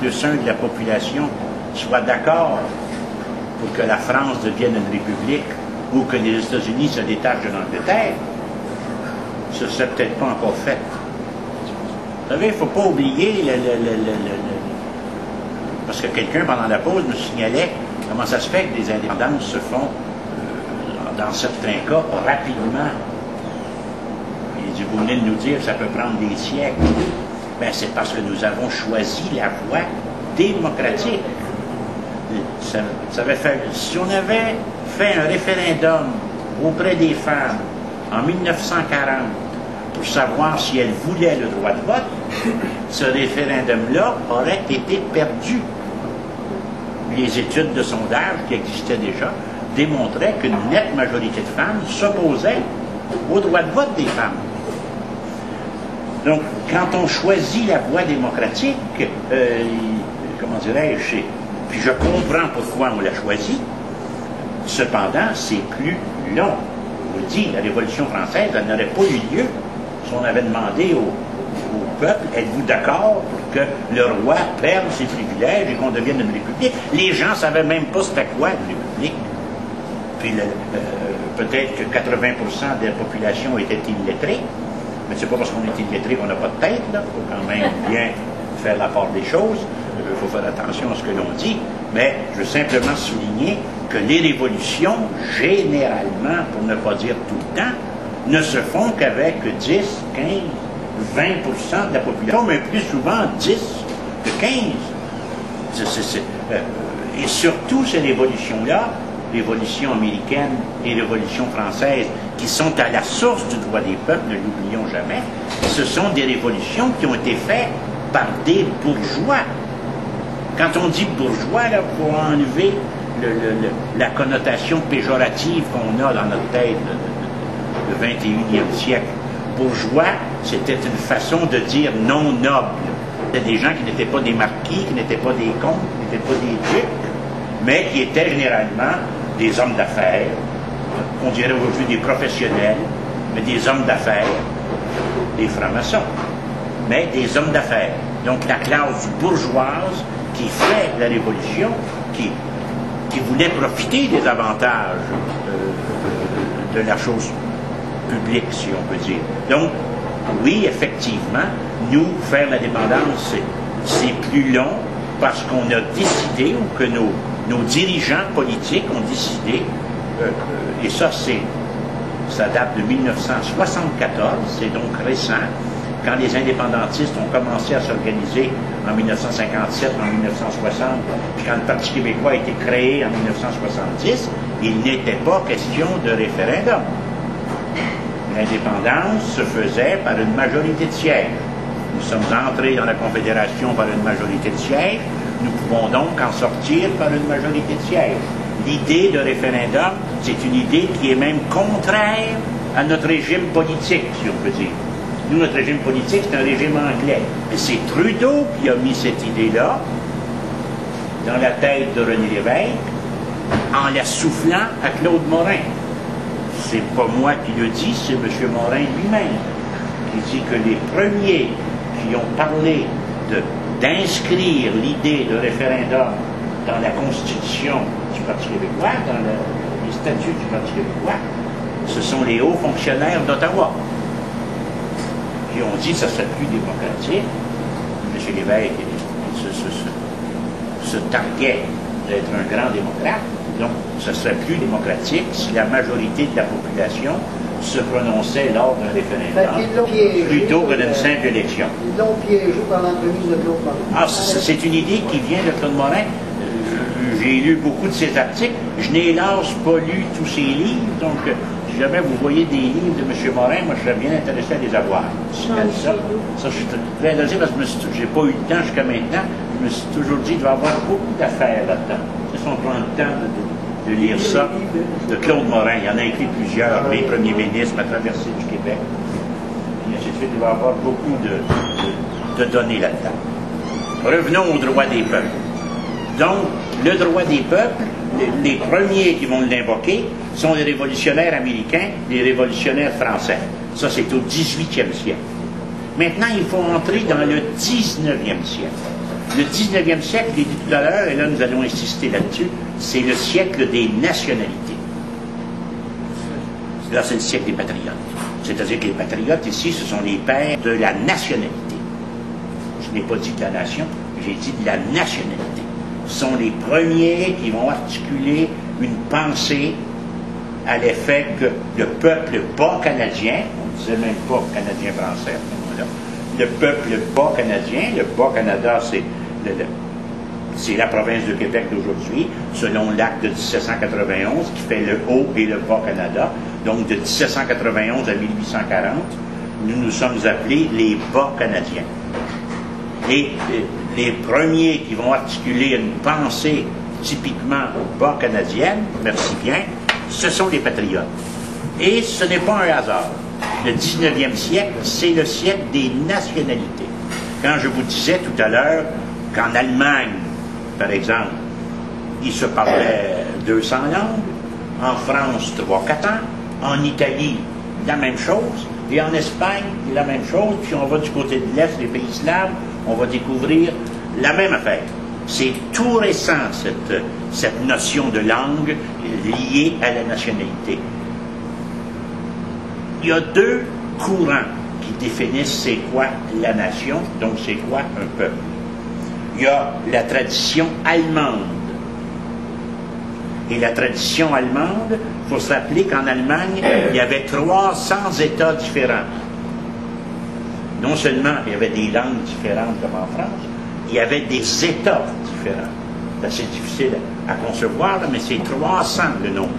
plus 1 de la population soit d'accord pour que la France devienne une république ou que les États-Unis se détachent de l'Angleterre. Ce ne serait peut-être pas encore fait. Vous savez, il ne faut pas oublier parce que quelqu'un, pendant la pause, me signalait comment ça se fait que les indépendances se font, dans certains cas, rapidement. Il dit, vous venez de nous dire que ça peut prendre des siècles. Ben, c'est parce que nous avons choisi la voie démocratique. Si on avait fait un référendum auprès des femmes en 1940 pour savoir si elles voulaient le droit de vote, ce référendum-là aurait été perdu. Les études de sondage qui existaient déjà démontraient qu'une nette majorité de femmes s'opposaient au droit de vote des femmes. Donc, quand on choisit la voie démocratique, comment dirais-je, puis je comprends pourquoi on l'a choisi, cependant, c'est plus long. Je vous le dis, la Révolution française, elle n'aurait pas eu lieu si on avait demandé au peuple, êtes-vous d'accord pour que le roi perde ses privilèges et qu'on devienne une république? Les gens ne savaient même pas c'était quoi une république. Puis peut-être que 80% de la population était illettrée, mais c'est pas parce qu'on est illettré qu'on n'a pas de tête, là. Il faut quand même bien faire la part des choses. Il faut faire attention à ce que l'on dit, mais je veux simplement souligner que les révolutions, généralement, pour ne pas dire tout le temps, ne se font qu'avec 10, 15, 20% de la population, mais plus souvent 10 que 15. Et surtout ces révolutions-là, révolution américaine et révolution française, qui sont à la source du droit des peuples, ne l'oublions jamais, ce sont des révolutions qui ont été faites par des bourgeois. Quand on dit bourgeois, là, pour enlever la connotation péjorative qu'on a dans notre tête du 21e siècle, bourgeois, c'était une façon de dire non noble. C'était des gens qui n'étaient pas des marquis, qui n'étaient pas des comtes, qui n'étaient pas des ducs, mais qui étaient généralement des hommes d'affaires, on dirait aujourd'hui des professionnels, mais des hommes d'affaires, des francs-maçons, mais des hommes d'affaires. Donc la classe bourgeoise qui fait la révolution, qui voulait profiter des avantages de la chose publique, si on peut dire. Donc, oui, effectivement, nous, faire l'indépendance, c'est plus long parce qu'on a décidé, ou que nos dirigeants politiques ont décidé, et ça date de 1974, c'est donc récent, quand les indépendantistes ont commencé à s'organiser en 1957, en 1960, puis quand le Parti québécois a été créé en 1970, il n'était pas question de référendum. L'indépendance se faisait par une majorité de sièges. Nous sommes entrés dans la Confédération par une majorité de sièges, nous pouvons donc en sortir par une majorité de sièges. L'idée de référendum, c'est une idée qui est même contraire à notre régime politique, si on peut dire. Nous, notre régime politique, c'est un régime anglais. Et c'est Trudeau qui a mis cette idée-là dans la tête de René Lévesque en la soufflant à Claude Morin. C'est pas moi qui le dis, c'est M. Morin lui-même qui dit que les premiers qui ont parlé d'inscrire l'idée de référendum dans la Constitution du Parti québécois, dans les statuts du Parti québécois, ce sont les hauts fonctionnaires d'Ottawa qui ont dit que ça serait plus démocratique. M. Lévesque se targuait d'être un grand démocrate, donc ce serait plus démocratique si la majorité de la population se prononçait lors d'un référendum plutôt que d'une simple élection. Ils l'ont piégé par l'entremise de Claude Morin. Ah, c'est une idée qui vient de Claude Morin. J'ai lu beaucoup de ses articles. Je n'ai hélas pas lu tous ses livres, donc si jamais vous voyez des livres de M. Morin, moi je serais bien intéressé à les avoir. Ça, je suis très intéressé parce que je n'ai pas eu le temps jusqu'à maintenant. Je me suis toujours dit qu'il doit y avoir beaucoup d'affaires là-dedans. Si on prend le temps de lire ça, de Claude Morin, il y en a écrit plusieurs, les premiers ministres, la traversée du Québec, et ainsi de suite, il va y avoir beaucoup de données là-dedans. Revenons au droit des peuples. Donc, le droit des peuples, les premiers qui vont l'invoquer sont les révolutionnaires américains, les révolutionnaires français. Ça, c'est au 18e siècle. Maintenant, il faut entrer dans le 19e siècle. Le 19e siècle, j'ai dit tout à l'heure, et là nous allons insister là-dessus, c'est le siècle des nationalités. Là, c'est le siècle des patriotes. C'est-à-dire que les patriotes, ici, ce sont les pères de la nationalité. Je n'ai pas dit de la nation, j'ai dit de la nationalité. Ce sont les premiers qui vont articuler une pensée à l'effet que le peuple pas canadien, on ne disait même pas canadien-français à ce moment-là, le peuple bas canadien. Le Bas-Canada, c'est la province de Québec d'aujourd'hui, selon l'acte de 1791, qui fait le Haut et le Bas-Canada. Donc, de 1791 à 1840, nous nous sommes appelés les Bas-Canadiens. Et les premiers qui vont articuler une pensée typiquement bas-canadienne, merci bien, ce sont les patriotes. Et ce n'est pas un hasard. Le 19e siècle, c'est le siècle des nationalités. Quand je vous disais tout à l'heure qu'en Allemagne, par exemple, il se parlait 200 langues, en France, 3-4 ans, en Italie, la même chose, et en Espagne, la même chose, puis on va du côté de l'Est, les pays slaves, on va découvrir la même affaire. C'est tout récent, cette notion de langue liée à la nationalité. Il y a deux courants qui définissent c'est quoi la nation, donc c'est quoi un peuple. Il y a la tradition allemande. Et la tradition allemande, il faut se rappeler qu'en Allemagne, il y avait 300 États différents. Non seulement il y avait des langues différentes comme en France, il y avait des États différents. C'est assez difficile à concevoir, mais c'est 300 le nombre.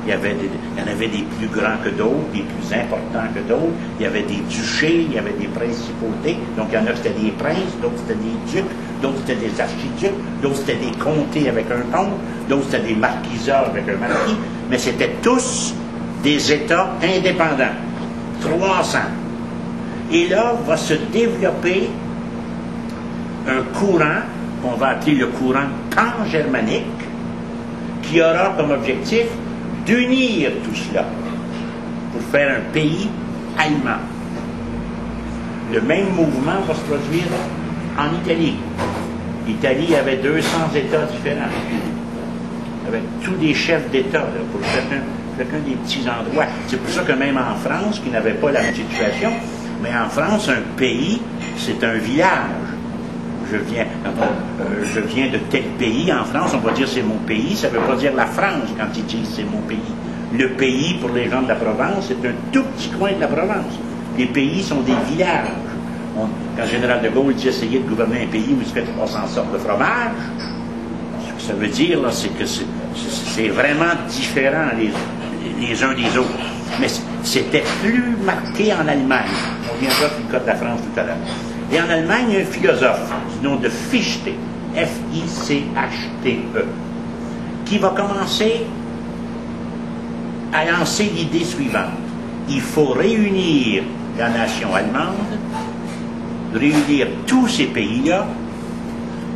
Il y en avait des plus grands que d'autres, des plus importants que d'autres. Il y avait des duchés, il y avait des principautés. Donc il y en a qui étaient des princes, d'autres c'était des ducs, d'autres c'était des archiducs, d'autres c'était des comtés avec un comte, d'autres c'était des marquisats avec un marquis. Mais c'était tous des États indépendants. 300. Et là va se développer un courant qu'on va appeler le courant pan-germanique, qui aura comme objectif d'unir tout cela pour faire un pays allemand. Le même mouvement va se produire en Italie. L'Italie avait 200 États différents, avec tous des chefs d'État pour chacun des petits endroits. C'est pour ça que même en France, qui n'avait pas la même situation, mais en France, un pays, c'est un village. Je viens de tel pays. En France, on va dire c'est mon pays. Ça ne veut pas dire la France quand ils disent c'est mon pays. Le pays, pour les gens de la Provence, c'est un tout petit coin de la Provence. Les pays sont des villages. Quand le général de Gaulle dit essayer de gouverner un pays où il se fait 300 sortes de fromage, ce que ça veut dire, là, c'est que c'est vraiment différent les uns des autres. Mais c'était plus marqué en Allemagne. On viendra sur le cas de la France tout à l'heure. Et en Allemagne, il y a un philosophe du nom de Fichte, F-I-C-H-T-E, qui va commencer à lancer l'idée suivante. Il faut réunir la nation allemande, réunir tous ces pays-là,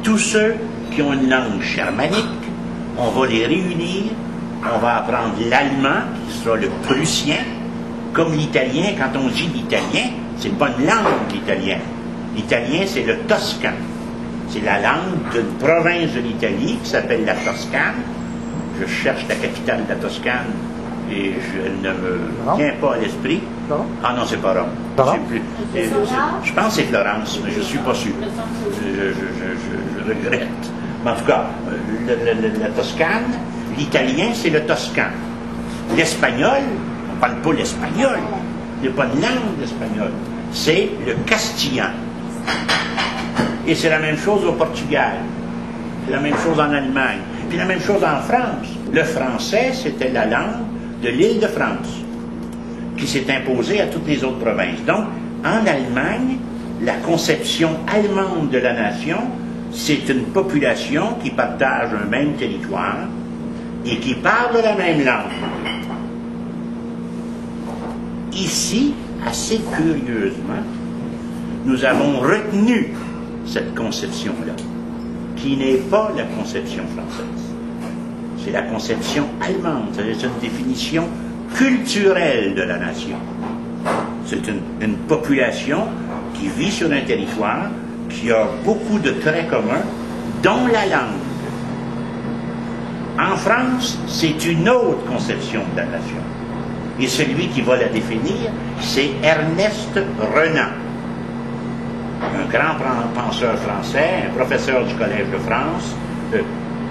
tous ceux qui ont une langue germanique, on va les réunir, on va apprendre l'allemand, qui sera le prussien, comme l'italien. Quand on dit l'italien, c'est pas une langue, l'italien. L'italien, c'est le toscan. C'est la langue d'une province de l'Italie qui s'appelle la Toscane. Je cherche la capitale de la Toscane et je ne me viens pas à l'esprit. Ah non, c'est pas Rome. Je pense que c'est Florence, mais je ne suis pas sûr. Je regrette. Mais en tout cas, la Toscane, l'italien, c'est le toscan. L'espagnol, on ne parle pas l'espagnol. Il n'y a pas de langue d'espagnol. C'est le castillan. Et c'est la même chose au Portugal. C'est la même chose en Allemagne. Puis la même chose en France. Le français, c'était la langue de l'île de France, qui s'est imposée à toutes les autres provinces. Donc, en Allemagne, la conception allemande de la nation, c'est une population qui partage un même territoire et qui parle la même langue. Ici, assez curieusement, nous avons retenu cette conception-là, qui n'est pas la conception française. C'est la conception allemande, c'est une définition culturelle de la nation. C'est une population qui vit sur un territoire, qui a beaucoup de traits communs, dont la langue. En France, c'est une autre conception de la nation. Et celui qui va la définir, c'est Ernest Renan, un grand penseur français, un professeur du Collège de France,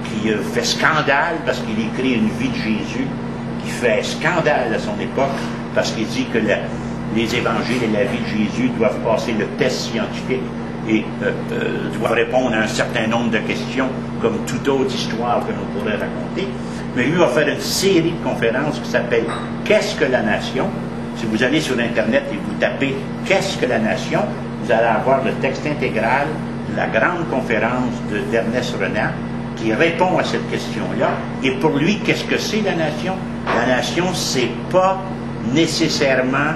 qui fait scandale parce qu'il écrit une vie de Jésus, qui fait scandale à son époque, parce qu'il dit que les évangiles et la vie de Jésus doivent passer le test scientifique et doivent répondre à un certain nombre de questions, comme toute autre histoire que l'on pourrait raconter. Mais lui va faire une série de conférences qui s'appelle « Qu'est-ce que la nation ?» Si vous allez sur Internet et vous tapez « Qu'est-ce que la nation ?» vous allez avoir le texte intégral de la grande conférence d'Ernest Renan qui répond à cette question-là. Et pour lui, qu'est-ce que c'est la nation? La nation, c'est pas nécessairement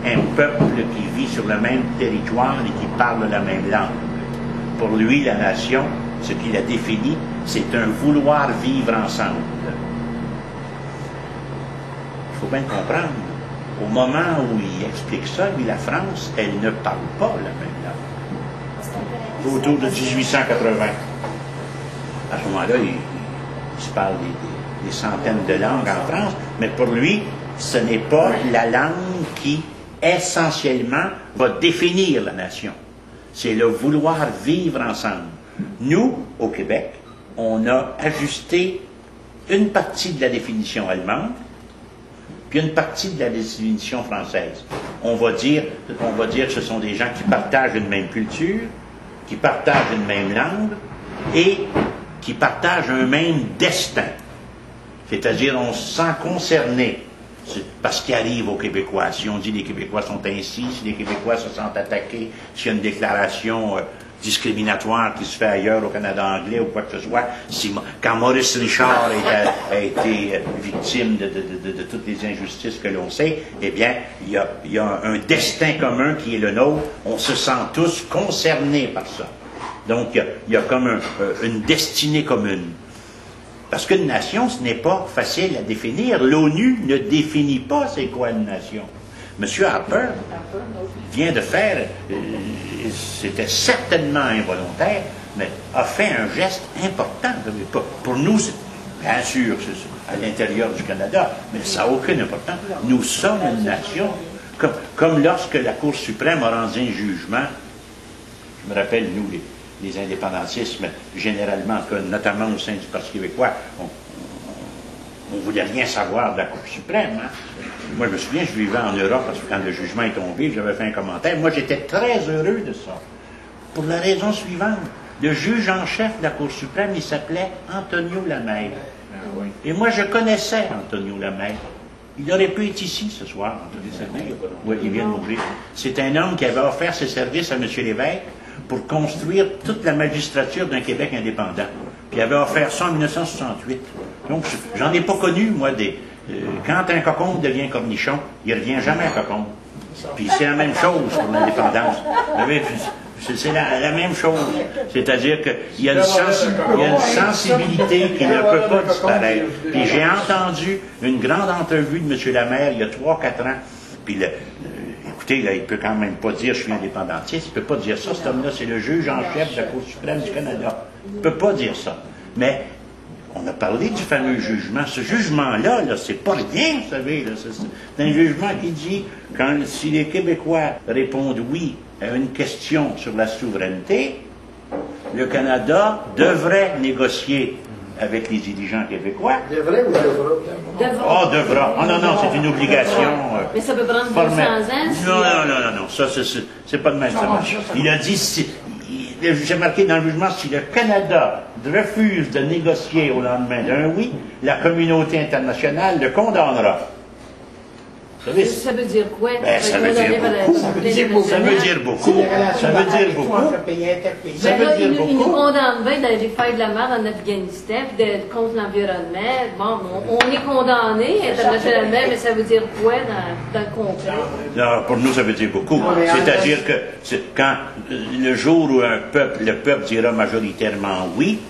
un peuple qui vit sur le même territoire et qui parle la même langue. Pour lui, la nation, ce qu'il a défini, c'est un vouloir vivre ensemble. Il faut bien comprendre. Au moment où il explique ça, lui, la France, elle ne parle pas la même langue. Autour de 1880. À ce moment-là, il se parle des centaines de langues en France, mais pour lui, ce n'est pas la langue qui, essentiellement, va définir la nation. C'est le vouloir vivre ensemble. Nous, au Québec, on a ajusté une partie de la définition allemande, puis une partie de la définition française. On va dire que ce sont des gens qui partagent une même culture, qui partagent une même langue, et qui partagent un même destin. C'est-à-dire, on se sent concerné par ce qui arrive aux Québécois. Si on dit que les Québécois sont ainsi, si les Québécois se sentent attaqués, s'il y a une déclaration discriminatoire qui se fait ailleurs au Canada anglais ou quoi que ce soit, quand Maurice Richard a été victime de toutes les injustices que l'on sait, eh bien, il y a un destin commun qui est le nôtre. On se sent tous concernés par ça. Donc, il y a comme une destinée commune. Parce qu'une nation, ce n'est pas facile à définir. L'ONU ne définit pas c'est quoi une nation. M. Harper vient de faire, c'était certainement involontaire, mais a fait un geste important. Pour nous, bien sûr, c'est à l'intérieur du Canada, mais ça n'a aucune importance. Nous sommes une nation. Comme lorsque la Cour suprême a rendu un jugement, je me rappelle, nous, les indépendantistes, mais généralement, notamment au sein du Parti québécois, on ne voulait rien savoir de la Cour suprême. Hein. Moi, je me souviens, je vivais en Europe, parce que quand le jugement est tombé, j'avais fait un commentaire. Moi, j'étais très heureux de ça. Pour la raison suivante. Le juge en chef de la Cour suprême, il s'appelait Antonio Lamère. Et moi, je connaissais Antonio Lamère. Il aurait pu être ici ce soir, Antonio Lamère. Oui, il vient de mourir. C'est un homme qui avait offert ses services à M. Lévesque pour construire toute la magistrature d'un Québec indépendant. Puis il avait offert ça en 1968. Donc, j'en ai pas connu, moi, quand un cocon devient cornichon, il ne revient jamais à cocon. Puis c'est la même chose pour l'indépendance. C'est la même chose. C'est-à-dire qu'il y a une sensibilité qui ne peut pas disparaître. Puis j'ai entendu une grande entrevue de M. Lamère il y a 3-4 ans. Puis écoutez, là, il ne peut quand même pas dire « je suis indépendantiste », il ne peut pas dire ça. Cet homme-là, c'est le juge en chef de la Cour suprême du Canada. Il ne peut pas dire ça. Mais on a parlé du fameux jugement. Ce jugement-là, c'est pas rien, vous savez. C'est un jugement qui dit si les Québécois répondent oui à une question sur la souveraineté, le Canada devrait négocier avec les dirigeants québécois. Devrait ou devra? Oh, devra. Oh, non, c'est une obligation. Mais ça peut prendre 200 ans. Non, ça, c'est pas de même, ça marche. Il a dit, j'ai marqué dans le jugement, si le Canada refuse de négocier au lendemain d'un oui, la communauté internationale le condamnera. Ça veut dire quoi? Ben, ça veut dire beaucoup. Ça veut dire beaucoup. Ça veut dire beaucoup. Ça veut dire beaucoup. Ils nous condamnent bien d'aller faire de la merde en Afghanistan, puis contre l'environnement. Bon, on est condamnés internationalement, mais ça veut dire quoi dans le concret? Non, pour nous, ça veut dire beaucoup. C'est-à-dire que quand le jour où le peuple dira majoritairement oui,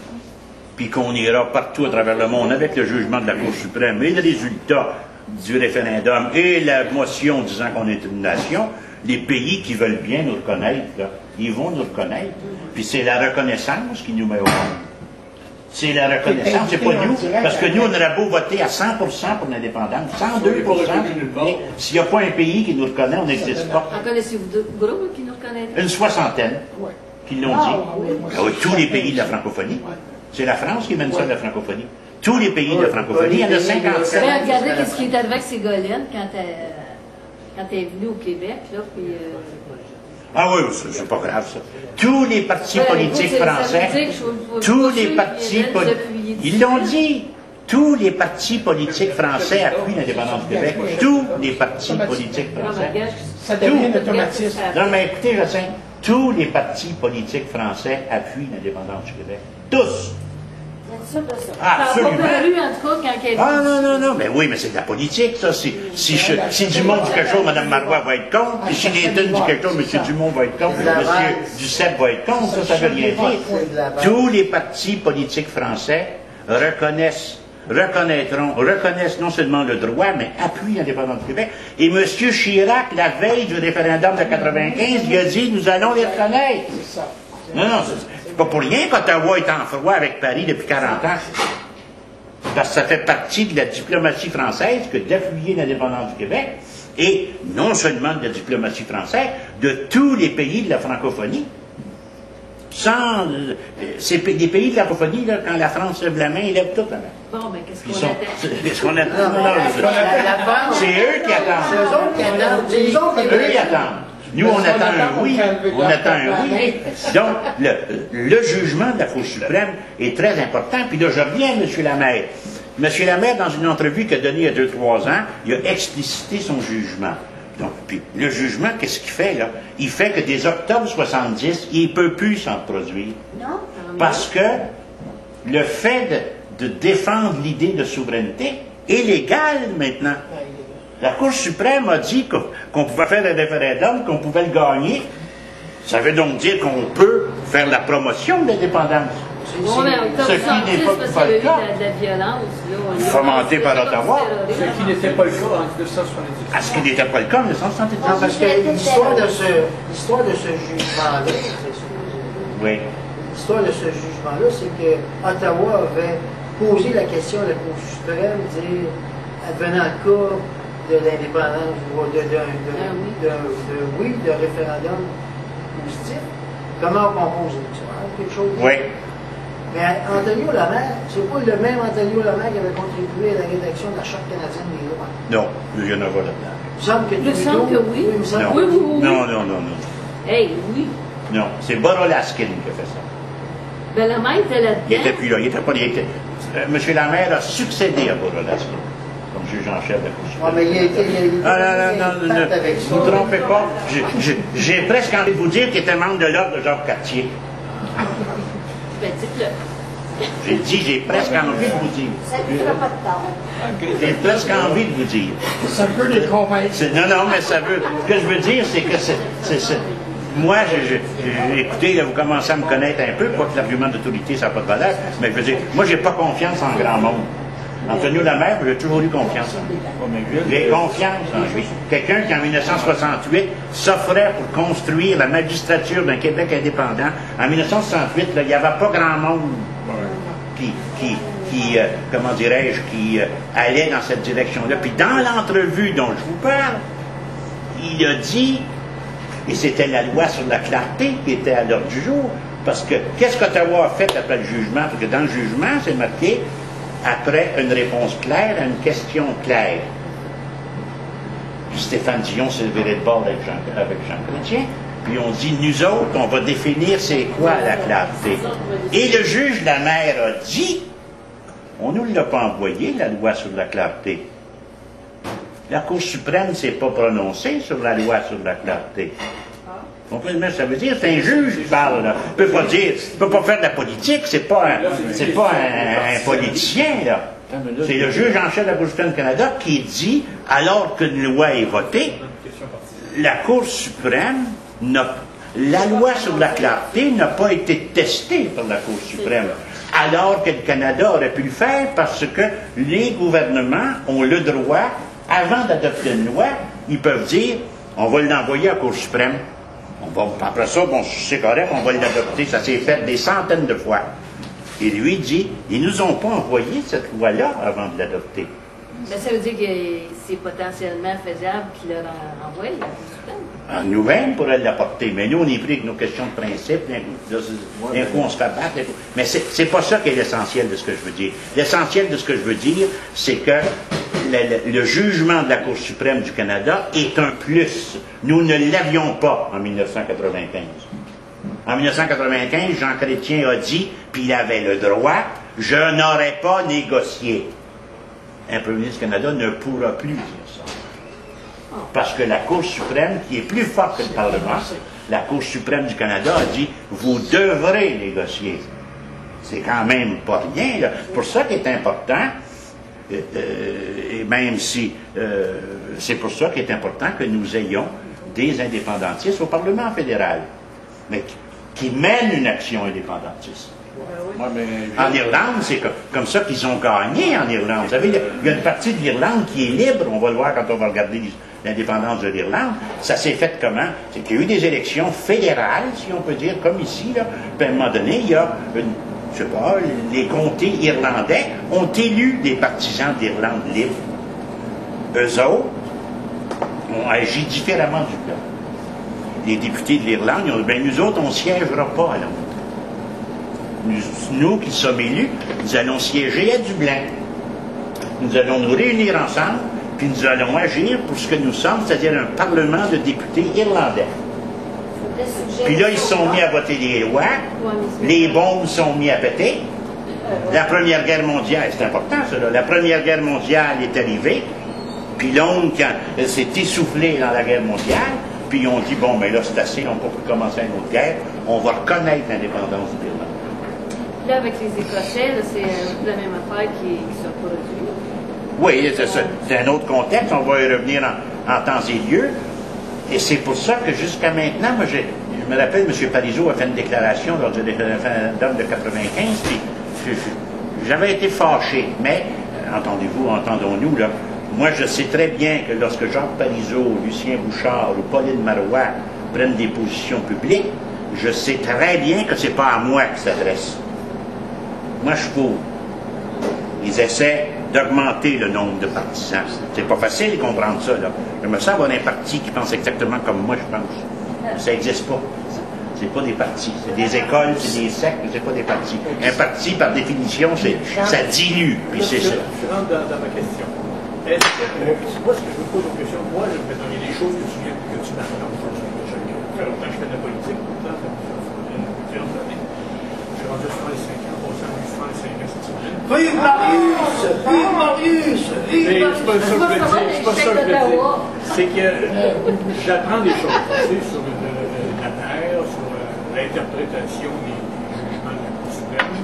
puis qu'on ira partout à travers le monde avec le jugement de la Cour suprême et le résultat du référendum et la motion disant qu'on est une nation, les pays qui veulent bien nous reconnaître, là, ils vont nous reconnaître. Puis c'est la reconnaissance qui nous met au monde. C'est la reconnaissance, c'est pas nous. Parce que nous, on aurait beau voter à 100% pour l'indépendance, 102%. Et s'il n'y a pas un pays qui nous reconnaît, on n'existe pas. En connaissez-vous d'autres groupes qui nous reconnaissent? Une 60aine qui l'ont dit. Tous les pays de la francophonie. C'est la France qui mène ça de la francophonie. Tous les pays de francophonie, il y en a 57. Regardez ce qui est arrivé avec Ségolène quand Quand tu es venu au Québec, là, puis... Ah oui, c'est pas grave, ça. Tous les partis politiques français, tous les partis politiques, ils l'ont dit, tous les partis politiques français appuient l'indépendance du Québec. Tous les partis politiques français. Ça devient un automatisme. Non, mais écoutez, Jacinthe, tous les partis politiques français appuient l'indépendance du Québec. Tous. Absolument. Ah non, mais oui, mais c'est de la politique, ça. Si Dumont dit quelque chose, Mme Marois va être contre, puis si Léton dit quelque chose, M. Dumont va être contre, M. Duceppe va être contre, ça veut rien dire. Tous les partis politiques français reconnaissent non seulement le droit, mais appuient l'indépendance du Québec. Et M. Chirac, la veille du référendum de 95, il a dit, nous allons les reconnaître. Non, c'est pas pour rien qu'Ottawa est en froid avec Paris depuis 40 ans. Parce que ça fait partie de la diplomatie française que d'appuyer l'indépendance du Québec, et non seulement de la diplomatie française, de tous les pays de la francophonie. C'est des pays de la francophonie, là, quand la France lève la main, ils lèvent toute la main. Bon, mais qu'est-ce qu'on attend? C'est eux qui attendent. C'est eux qui attendent. Nous, on attend un oui. On attend un oui. Donc, le jugement de la Cour suprême est très important. Puis là, je reviens à M. Lamer. M. Lamer, dans une entrevue qu'il a donnée il y a 2-3 ans, il a explicité son jugement. Donc, puis le jugement, qu'est-ce qu'il fait, là? Il fait que dès octobre 70, il ne peut plus s'en produire. Non. Parce que le fait de défendre l'idée de souveraineté est légal maintenant. La Cour suprême a dit qu'on pouvait faire un référendum, qu'on pouvait le gagner. Ça veut donc dire qu'on peut faire la promotion de l'indépendance. Ce qui n'est pas le cas. Fomenté par Ottawa. Ce qui n'était pas le cas en 1970. Ah, ce qui n'était pas le cas en 1970. Non, parce que l'histoire de ce jugement-là, oui. L'histoire de ce jugement-là, c'est que Ottawa avait posé la question à la Cour suprême, dire, advenant le cas de l'indépendance, de référendum positif, comment on compose l'électoral, quelque chose. Oui. Mais Antonio Lemaire, c'est pas le même Antonio Lemaire qui avait contribué à la rédaction de la Charte canadienne des droits. Non, il y en a pas là-dedans. Il me semble que il me semble que oui. Il me semble non. que oui. Non. Hey, oui. Non, c'est Borolaskin qui a fait ça. Ben, Lemaire était là-dedans. Il n'était plus là. M. Lemaire a succédé à Borolaskin comme juge en chef de la Cour suprême. Ah, mais il a été non. Ne vous trompez pas. J'ai presque envie de vous dire qu'il était membre de l'ordre de Jacques Cartier. Ben, dites-le. J'ai dit, j'ai presque envie de vous dire. Ça ne fera pas de temps. J'ai presque envie de vous dire. Ça peut les convaincre. Non, mais ça veut. Ce que je veux dire, c'est que moi, écoutez, là, vous commencez à me connaître un peu, pas que l'argument d'autorité, ça n'a pas de valeur, mais je veux dire, moi, j'ai pas confiance en grand monde. Antonio Lemaire, j'ai toujours eu confiance en lui. J'ai confiance en lui. Quelqu'un qui, en 1968, s'offrait pour construire la magistrature d'un Québec indépendant. En 1968, là, il n'y avait pas grand monde qui comment dirais-je, qui allait dans cette direction-là. Puis dans l'entrevue dont je vous parle, il a dit, et c'était la loi sur la clarté qui était à l'ordre du jour, parce que qu'est-ce qu'Ottawa a fait après le jugement? Parce que dans le jugement, c'est marqué après une réponse claire à une question claire. Puis Stéphane Dion s'est levé de bord avec Jean Chrétien, puis on dit, nous autres, on va définir c'est quoi la clarté. Et le juge Lemaire a dit, on ne nous l'a pas envoyé, la loi sur la clarté. La Cour suprême ne s'est pas prononcée sur la loi sur la clarté. Mais ça veut dire, c'est un juge qui parle, là. Il ne peut pas faire de la politique, c'est pas un politicien, là. C'est le juge en chef de la Cour suprême du Canada qui dit, alors qu'une loi est votée, la Cour suprême la loi sur la clarté n'a pas été testée par la Cour suprême. Alors que le Canada aurait pu le faire parce que les gouvernements ont le droit, avant d'adopter une loi, ils peuvent dire, on va l'envoyer à la Cour suprême. Après ça, bon, c'est correct, on va l'adopter. Ça s'est fait des centaines de fois. Et lui dit, ils ne nous ont pas envoyé cette loi-là avant de l'adopter. Mais ça veut dire que c'est potentiellement faisable qu'il l'a envoyé à la Cour suprême. En nous-mêmes pourrait l'apporter. Mais nous, on est pris avec nos questions de principe. D'un coup, on se fait battre. Mais c'est pas ça qui est l'essentiel de ce que je veux dire. L'essentiel de ce que je veux dire, c'est que le jugement de la Cour suprême du Canada est un plus. Nous ne l'avions pas en 1995. En 1995, Jean Chrétien a dit, puis il avait le droit, je n'aurais pas négocié. Un premier ministre du Canada ne pourra plus dire ça. Parce que la Cour suprême, qui est plus forte que le Parlement, la Cour suprême du Canada a dit, vous devrez négocier. C'est quand même pas rien, là. Pour ça qu'il est important, et même si c'est pour ça qu'il est important que nous ayons des indépendantistes au Parlement fédéral, mais qui mènent une action indépendantiste. En Irlande, c'est comme ça qu'ils ont gagné en Irlande. Vous savez, il y a une partie de l'Irlande qui est libre, on va le voir quand on va regarder l'indépendance de l'Irlande. Ça s'est fait comment? C'est qu'il y a eu des élections fédérales, si on peut dire, comme ici, là. Puis à un moment donné, il y a je sais pas, les comtés irlandais ont élu des partisans d'Irlande libre. Eux autres ont agi différemment du peuple. Les députés de l'Irlande, ils ont dit, ben nous autres, on ne siégera pas à Londres. Nous qui sommes élus, nous allons siéger à Dublin. Nous allons nous réunir ensemble, puis nous allons agir pour ce que nous sommes, c'est-à-dire un parlement de députés irlandais. Puis là, ils se sont mis à voter des lois, les bombes sont mis à péter. La Première Guerre mondiale, c'est important ça, là. La Première Guerre mondiale est arrivée, puis Londres s'est essoufflé dans la guerre mondiale, puis ils ont dit, bon, mais là, c'est assez, on peut recommencer une autre guerre, on va reconnaître l'indépendance de l'Irlande. Là, avec les Écossais, c'est la même affaire qui se produit. Oui, c'est un autre contexte, on va y revenir en temps et lieu. Et c'est pour ça que jusqu'à maintenant, moi, je me rappelle, M. Parizeau a fait une déclaration lors du référendum de 95, puis j'avais été fâché, mais, entendons-nous, là, moi, je sais très bien que lorsque Jacques Parizeau, Lucien Bouchard ou Pauline Marois prennent des positions publiques, je sais très bien que c'est pas à moi qu'ils s'adressent. Moi, je suis pour. Ils essaient d'augmenter le nombre de partisans. C'est pas facile de comprendre ça, là. J'aimerais ça avoir un parti qui pense exactement comme moi, je pense. Ça n'existe pas. C'est pas des partis. C'est des écoles, c'est des sectes, mais c'est pas des partis. Un parti, par définition, ça dilue. Puis c'est ça. Je rentre dans ma question. Est-ce que, moi, ce que je me pose une question, moi, je vais donner des choses que tu m'apprends. Ça fait longtemps que je fais de la politique, pourtant, ça fait plusieurs années. Je suis rendu à 65 ans, bon, ça fait 65 ans cette semaine. Vive Marius! Vive Marius! Mais c'est pas ça que je veux dire. C'est pas ça que je veux dire. C'est que j'apprends des choses, tu sais, sur la terre, sur l'interprétation des jugements de la Cour suprême.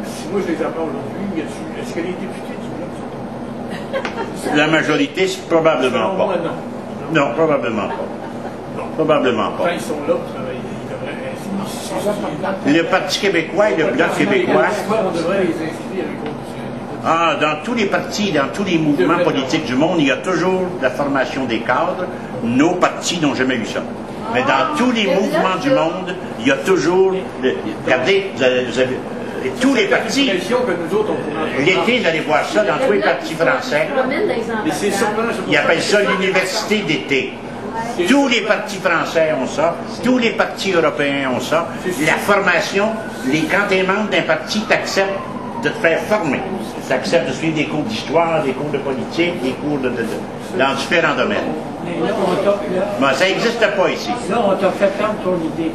Si moi je les apprends aujourd'hui, est-ce que les députés du Bloc sont au courant? La majorité, c'est probablement pas. Moi, non. Non, probablement pas. Non. Probablement Quand pas. ils sont là pour travailler, ils devraient Le Parti québécois et le Bloc québécois. On devrait les inscrire avec d'autres. Ah, dans tous les partis, dans tous les mouvements politiques du monde, il y a toujours la formation des cadres. Nos partis n'ont jamais eu ça. Mais dans tous les mouvements du monde, il y a toujours... Regardez, vous avez tous les partis. L'été, vous allez voir ça dans tous les partis français. Ils appellent ça l'université d'été. Tous les partis français ont ça, tous les partis européens ont ça. La formation, quand tu es membre d'un parti, tu acceptes de te faire former. Tu acceptes de suivre des cours d'histoire, des cours de politique, des cours dans différents domaines. Mais ça n'existe pas ici. Là, on t'a fait prendre ton idée.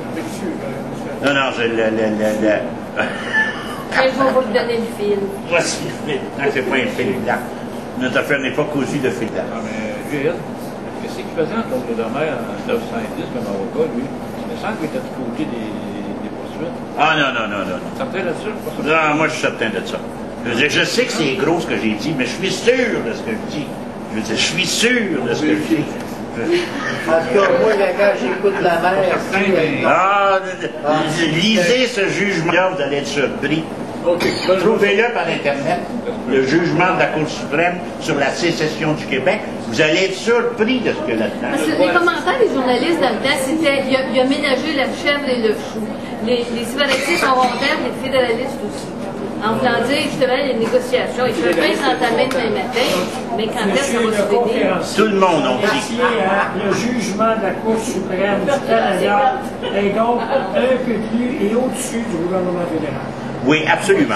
Non, non, Je vais vous donner le fil. Voici le fil. Non, c'est pas un fil là. Notre affaire n'est pas cousue de fil là. Ah, mais Gilles, qu'est-ce qu'il faisait en contre de mer en 1910 comme avocat, lui? Il me semble qu'il était du côté des poursuites. Ah non, non, non, non. Certain là-dessus? Non, moi je suis certain de ça. Je sais que c'est gros ce que j'ai dit, mais je suis sûr de ce que je dis. Je veux dire, je suis sûr de ce que je dis. En tout cas, moi, quand j'écoute la mer, Lisez ce jugement-là, vous allez être surpris. Trouvez-le par Internet, le jugement de la Cour suprême sur la sécession du Québec. Vous allez être surpris de ce que là-dedans. Parce que les commentaires des journalistes dans le temps, c'était il a ménagé la chèvre et le chou. Les séparatistes sont volontaires, les fédéralistes aussi. En voulant dire justement les négociations. Ils peuvent bien s'entamer demain matin, mais quand est-ce que ça va se finir? Tout le monde a dit. Le jugement de la Cour suprême du Canada est donc un peu plus et au-dessus du gouvernement fédéral. Oui, absolument.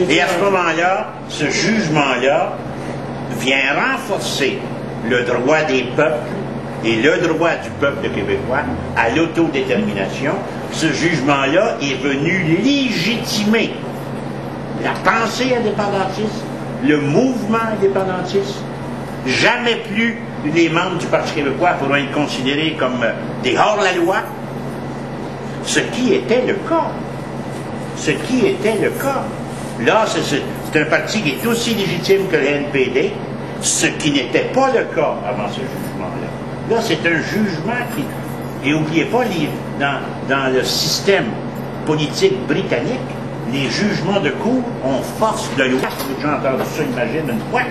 Et à ce moment-là, ce jugement-là vient renforcer le droit des peuples et le droit du peuple québécois à l'autodétermination. Ce jugement-là est venu légitimer la pensée indépendantiste, le mouvement indépendantiste. Jamais plus les membres du Parti québécois pourront être considérés comme des hors-la-loi, ce qui était le cas. Ce qui était le cas. Là, c'est un parti qui est aussi légitime que le NPD, ce qui n'était pas le cas avant ce jugement-là. Là, c'est un jugement qui... Et n'oubliez pas, dans le système politique britannique, les jugements de cour ont force de loi. J'ai entendu ça, imagine, une fois.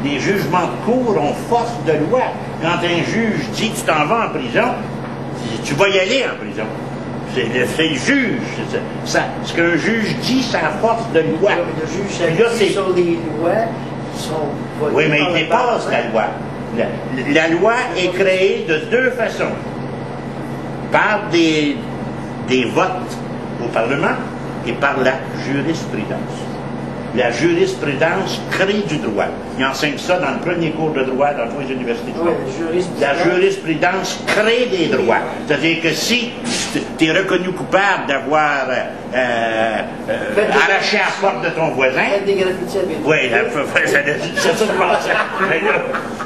Les jugements de cour ont force de loi. Quand un juge dit tu t'en vas en prison, tu vas y aller en prison. C'est le juge. Ce qu'un juge dit, ça a force de loi. Le juge s'appuie sur les lois qui sont votées. Oui, mais il dépasse la loi. La loi est créée de deux façons. Par des votes au Parlement et par la jurisprudence. La jurisprudence crée du droit. Il enseigne ça dans le premier cours de droit dans toutes les universités du monde. La jurisprudence crée des droits. C'est-à-dire que si tu es reconnu coupable d'avoir arraché à la porte de ton voisin... Oui, c'est ça que je pensais.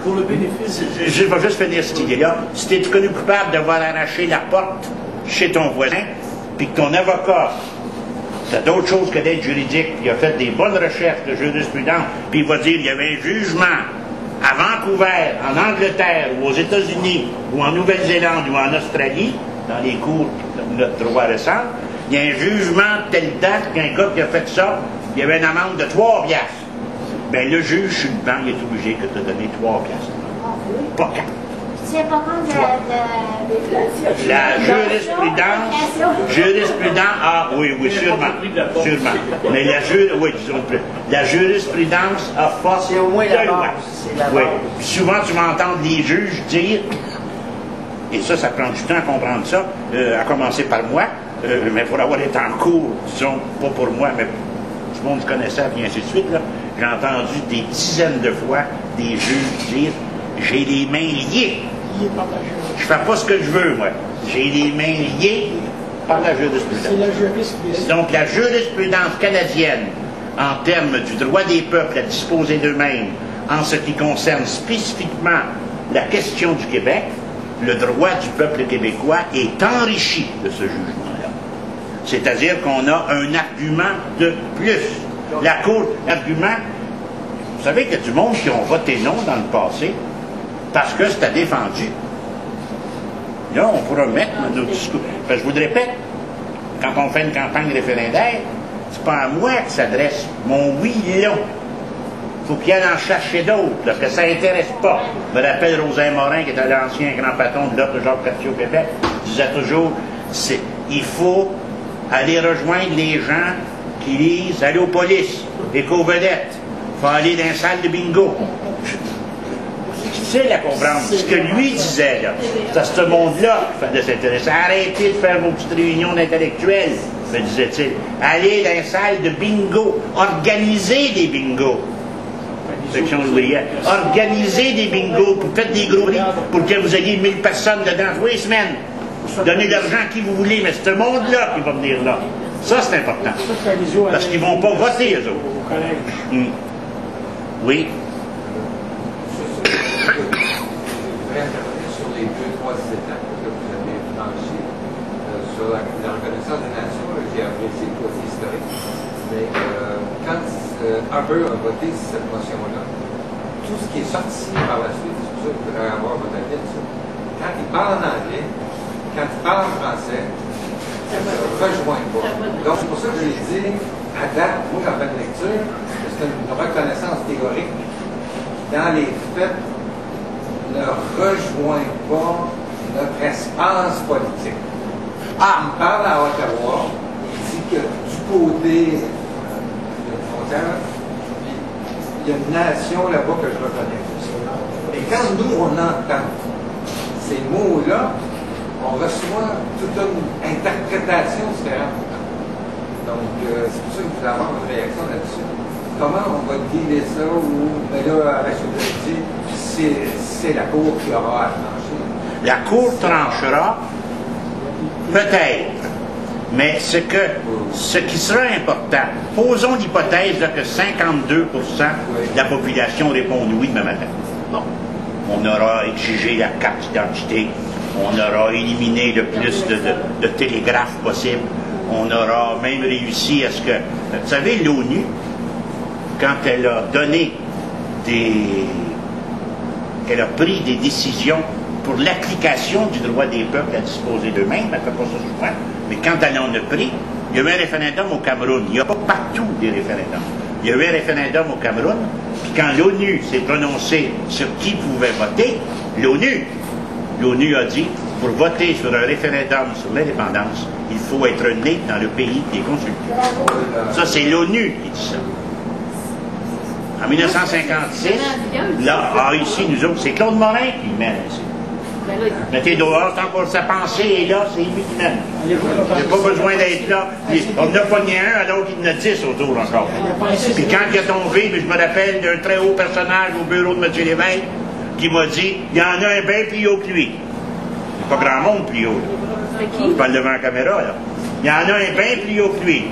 Pour le bénéfice... Je vais juste finir cette idée-là. Si tu es reconnu coupable d'avoir arraché la porte chez ton voisin, puis que ton avocat... C'est d'autres choses que d'être juridique. Il a fait des bonnes recherches de jurisprudence, puis il va dire qu'il y avait un jugement à Vancouver, en Angleterre, ou aux États-Unis, ou en Nouvelle-Zélande, ou en Australie, dans les cours de notre droit récent. Il y a un jugement de telle date qu'un gars qui a fait ça, il y avait une amende de 3 piastres. Bien, le juge, sur le banc, il est obligé de te donner 3 piastres. Pas 4. C'est pas comme la jurisprudence, ah oui, sûrement. Mais la jurisprudence a force de loi. Oui. Puis souvent, tu vas entendre les juges dire, et ça prend du temps à comprendre ça, à commencer par moi, mais pour avoir été en cours, disons, pas pour moi, mais tout le monde connaît ça, et ainsi de suite, là, j'ai entendu des dizaines de fois des juges dire, j'ai les mains liées. Je fais pas ce que je veux, moi. J'ai les mains liées par la jurisprudence. C'est la jurisprudence. Donc, la jurisprudence canadienne, en termes du droit des peuples à disposer d'eux-mêmes, en ce qui concerne spécifiquement la question du Québec, le droit du peuple québécois est enrichi de ce jugement-là. C'est-à-dire qu'on a un argument de plus. La Cour, argument, vous savez qu'il y a du monde qui ont voté non dans le passé, parce que c'était défendu. Là, on pourra mettre nos discours. Parce que je vous le répète, quand on fait une campagne référendaire, c'est pas à moi que s'adresse mon oui là. Il faut qu'il y en chercher d'autres, parce que ça n'intéresse pas. Je me rappelle Rosain Morin, qui était l'ancien grand patron de l'Ordre de Jacques-Cartier au Québec, disait toujours, il faut aller rejoindre les gens qui lisent Allopolis, Éco-Vedette. Il faut aller dans une salle de bingo. Difficile à comprendre. Ce que lui disait, là, c'est à ce monde-là qu'il fallait s'intéresser. Arrêtez de faire vos petites réunions d'intellectuels, me disait-il. Allez dans une salle de bingo. Organisez des bingos. Section ouvrière. Organisez des bingos. Faites des gros prix pour que vous ayez 1000 personnes dedans 3 semaines. Donnez de l'argent à qui vous voulez, mais c'est ce monde-là qui va venir là. Ça, c'est important. Parce qu'ils ne vont pas voter, eux autres. Oui. Sur les 2-3 étapes que vous avez franchies sur la reconnaissance des nations, j'ai apprécié le côté historique. Mais quand Harper a voté cette motion-là, tout ce qui est sorti par la suite, c'est pour ça que je voudrais avoir votre avis là-dessus. Quand il parle en anglais, quand il parle en français, ça ne rejoint pas. Donc c'est pour ça que j'ai dit, à date, moi j'en fais une lecture, c'est une reconnaissance théorique. Dans les faits, ne rejoint pas notre espace politique. Il parle à Ottawa, il dit que du côté de la frontière, il y a une nation là-bas que je reconnais. Et quand nous, on entend ces mots-là, on reçoit toute une interprétation différente. Donc, c'est pour ça que je voulais avoir une réaction là-dessus. comment on va dealer ça, ou, mais là, avec ce que je dis, c'est la Cour qui aura à trancher. La Cour tranchera, peut-être, mais ce qui sera important, posons l'hypothèse que 52% de la population répond oui demain matin. Bon, on aura exigé la carte d'identité, on aura éliminé le plus de télégraphes possible, on aura même réussi à ce que... Vous savez, l'ONU, quand elle a donné qu'elle a pris des décisions pour l'application du droit des peuples à disposer d'eux-mêmes, elle ne fait pas ça souvent, mais quand elle en a pris, il y a eu un référendum au Cameroun. Il n'y a pas partout des référendums. Il y a eu un référendum au Cameroun, puis quand l'ONU s'est prononcée sur qui pouvait voter, l'ONU a dit, pour voter sur un référendum sur l'indépendance, il faut être né dans le pays qui est consulté. Ça, c'est l'ONU qui dit ça. En 1956, là, ici, nous autres, c'est Claude Morin qui mène ici. Mettez dehors, tant que sa pensée est là, c'est lui qui mène. Il n'a pas besoin d'être là. On n'a pas ni un, alors qu'il y en a 10 autour encore. Puis quand il a tombé, je me rappelle d'un très haut personnage au bureau de M. Lévesque qui m'a dit, il y en a un bien plus haut que lui. Il n'y a pas grand monde plus haut. Je parle devant la caméra, là. Il y en a un bien plus haut que lui.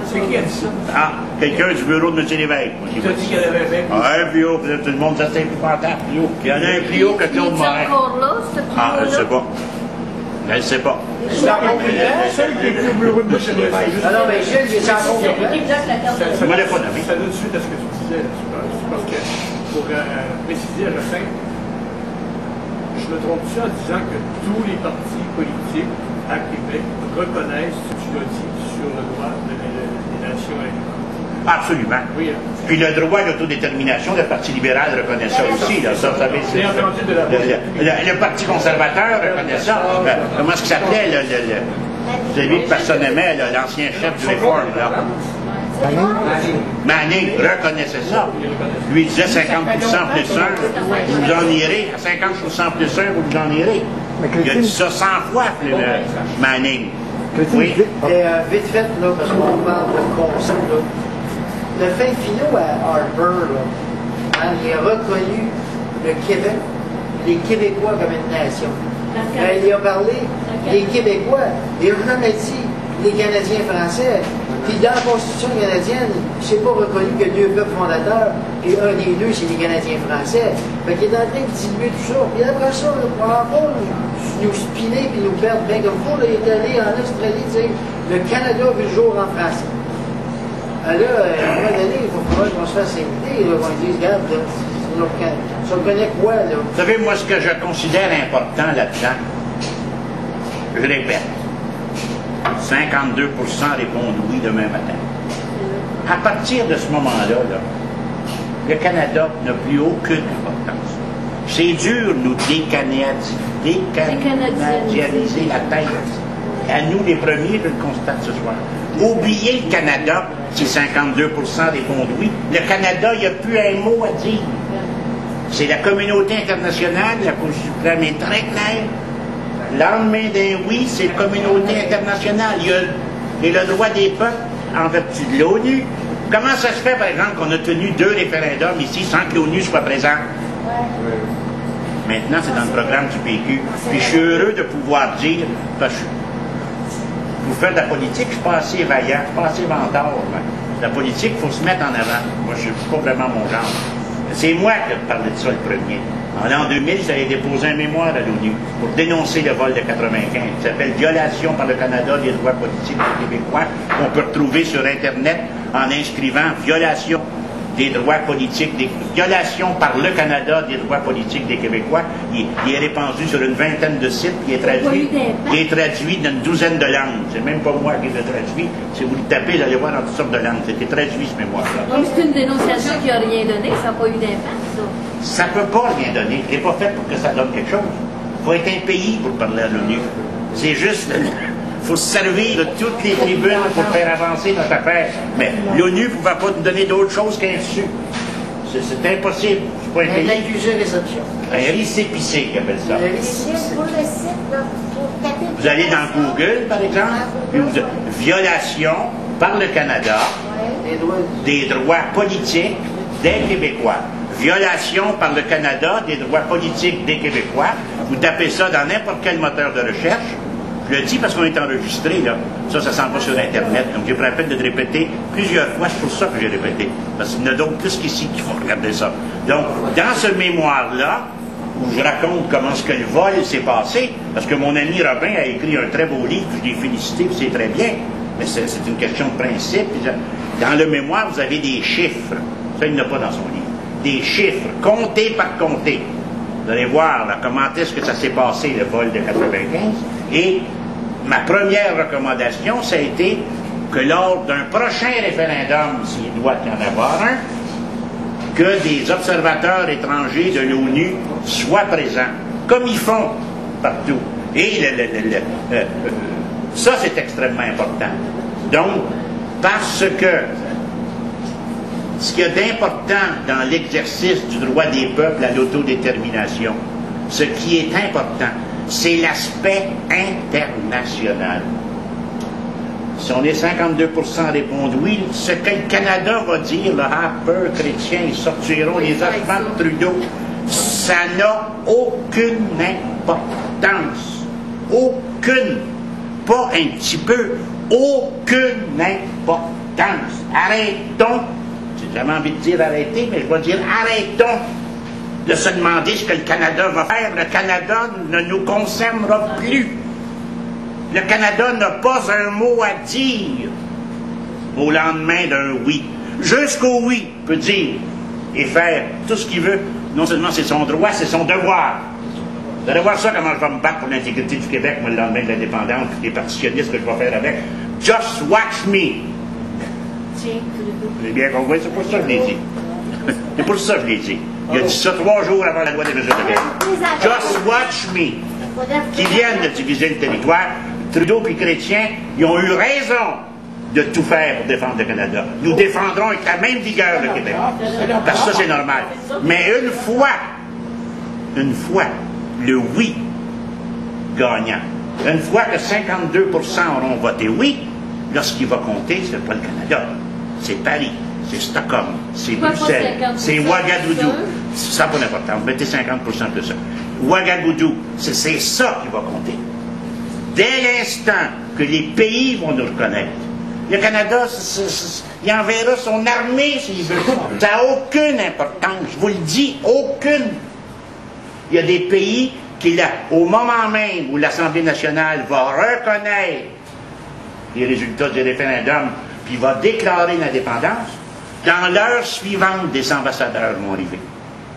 C'est qui a dit ça? Ah, quelqu'un du bureau de M. Lévesque. Il t'a dit qu'il y en avait un bien plus haut. Ah, un plus haut, tout le monde, ça c'est épouvantable, plus haut. Il y en a un plus haut que Claude Morin. encore là, ce Ah, je ne sais pas. Je ne sais pas. Celui qui est au bureau de M. Lévesque. Ah non, mais Gilles, il est sans compte. Ça m'a pas nommé. Ça donne suite à ce que tu disais. Parce que, pour préciser à la fin, je me trompe-tu en disant que tous les partis politiques à Québec reconnaissent ce que tu as dit sur le droit des nations indépendantes? Absolument. Oui. Puis le droit d'autodétermination, le Parti libéral reconnaît ça aussi. Là. Ça, vous savez, le Parti conservateur reconnaît ça. Comment est-ce qu'il s'appelait, celui que personne n'aimait, l'ancien chef du Réforme, là? Manning reconnaissait ça. Lui il disait 50% plus 1, vous vous en irez. À 50% plus 1, vous vous en irez. Il a dit ça 100 fois, Manning. Oui. Et vite fait, là, parce qu'on parle de concept, là. Le fin finot à Harper, là, hein, il a reconnu le Québec, les Québécois comme une nation. Il a parlé des Québécois. Il n'a jamais dit les Canadiens français. Puis dans la Constitution canadienne, c'est pas reconnu que deux peuples fondateurs, et un des deux, c'est les Canadiens français. Fait qu'il est en train de diluer tout ça. Puis après ça, là, pour encore nous spinner et nous perdre bien comme il faut, là, il est allé en Australie dire le Canada a vu le jour en français. Alors là, à un moment donné, il faut qu'on se fasse éviter, qu'on dise, regarde, ça reconnaît quoi, là? Vous savez, moi, ce que je considère important là-dedans, je répète, 52% répondent oui demain matin. À partir de ce moment-là, le Canada n'a plus aucune importance. C'est dur, nous, décanadianiser la tête. À nous, les premiers, je le constate ce soir. Oubliez le Canada, si 52% répondent oui. Le Canada, il n'y a plus un mot à dire. C'est la communauté internationale, la Cour suprême est très claire. Lendemain d'un oui, c'est la communauté internationale. Il y a le droit des peuples en vertu de l'ONU. Comment ça se fait, par exemple, qu'on a tenu 2 référendums ici sans que l'ONU soit présente? Maintenant, c'est dans le programme du PQ. Puis je suis heureux de pouvoir dire, parce que pour faire de la politique, je suis pas assez vaillant, je suis pas assez vantard. La politique, il faut se mettre en avant. Moi, je ne suis pas vraiment mon genre. C'est moi qui ai parlé de ça le premier. En l'an 2000, j'avais déposé un mémoire à l'ONU pour dénoncer le vol de 95. Il s'appelle « Violation par le Canada des droits politiques des Québécois » qu'on peut retrouver sur Internet en inscrivant « Violation des droits politiques, violation par le Canada des droits politiques des Québécois ». Il est répandu sur une vingtaine de sites, il est traduit dans une douzaine de langues. C'est même pas moi qui l'ai traduit. Si vous le tapez, vous allez voir dans toutes sortes de langues. C'était traduit, ce mémoire-là. Donc c'est une dénonciation qui n'a rien donné, ça n'a pas eu d'impact, ça. Ça ne peut pas rien donner. Il n'est pas fait pour que ça donne quelque chose. Il faut être un pays pour parler à l'ONU. C'est juste... Il faut se servir de toutes les tribunes pour faire avancer notre affaire. Mais l'ONU ne pouvait pas nous donner d'autre chose qu'un su. C'est impossible. C'est pas un pays. L'accusé-réception. Un récépissé, qui appelle ça. Vous allez dans Google, par exemple, puis vous dites « Violation par le Canada des droits politiques des Québécois. Violation par le Canada des droits politiques des Québécois. Vous tapez ça dans n'importe quel moteur de recherche. Je le dis parce qu'on est enregistré, là. Ça s'en va sur Internet. Donc, j'ai pris la peine de le répéter plusieurs fois. C'est pour ça que j'ai répété. Parce qu'il y en a d'autres plus qu'ici qui vont regarder ça. Donc, dans ce mémoire-là, où je raconte comment ce que le vol s'est passé, parce que mon ami Robin a écrit un très beau livre, je l'ai félicité, puis c'est très bien. Mais c'est une question de principe. Dans le mémoire, vous avez des chiffres. Ça, il n'y en a pas dans son livre. Des chiffres, comptés par comptés. Vous allez voir là, comment est-ce que ça s'est passé, le vol de 95. Et ma première recommandation, ça a été que lors d'un prochain référendum, s'il doit y en avoir un, que des observateurs étrangers de l'ONU soient présents, comme ils font partout. Et ça, c'est extrêmement important. Donc, parce que ce qu'il y a d'important dans l'exercice du droit des peuples à l'autodétermination, ce qui est important, c'est l'aspect international. Si on est 52% répondent oui, ce que le Canada va dire, le Harper chrétien, ils sortiront les enfants de Trudeau, ça n'a aucune importance. Aucune. Pas un petit peu. Aucune importance. Arrêtons. J'ai jamais envie de dire arrêter, mais je vais dire arrêtons de se demander ce que le Canada va faire. Le Canada ne nous concernera plus. Le Canada n'a pas un mot à dire au lendemain d'un oui. Jusqu'au oui, peut dire et faire tout ce qu'il veut. Non seulement c'est son droit, c'est son devoir. Vous allez voir ça, comment je vais me battre pour l'intégrité du Québec, moi, le lendemain de l'indépendance, les partitionnistes que je vais faire avec. Just watch me. J'ai bien compris, c'est pour ça que je l'ai dit. C'est pour ça que je l'ai dit. Il a dit ça 3 jours avant la loi des mesures de guerre. Just watch me. Qui viennent de diviser le territoire. Trudeau et Chrétien, ils ont eu raison de tout faire pour défendre le Canada. Nous défendrons avec la même vigueur le Québec. Parce que ça, c'est normal. Mais une fois, le oui gagnant, une fois que 52% auront voté oui, là, ce qui va compter, c'est pas le Canada. C'est Paris, c'est Stockholm, c'est Bruxelles, c'est Ouagadougou. Ça n'a pas d'importance. Mettez 50% de ça. Ouagadougou, c'est ça qui va compter. Dès l'instant que les pays vont nous reconnaître, le Canada, il enverra son armée s'il veut. Ça n'a aucune importance. Je vous le dis, aucune. Il y a des pays qui, là, au moment même où l'Assemblée nationale va reconnaître les résultats du référendum, puis va déclarer l'indépendance, dans l'heure suivante, des ambassadeurs vont arriver.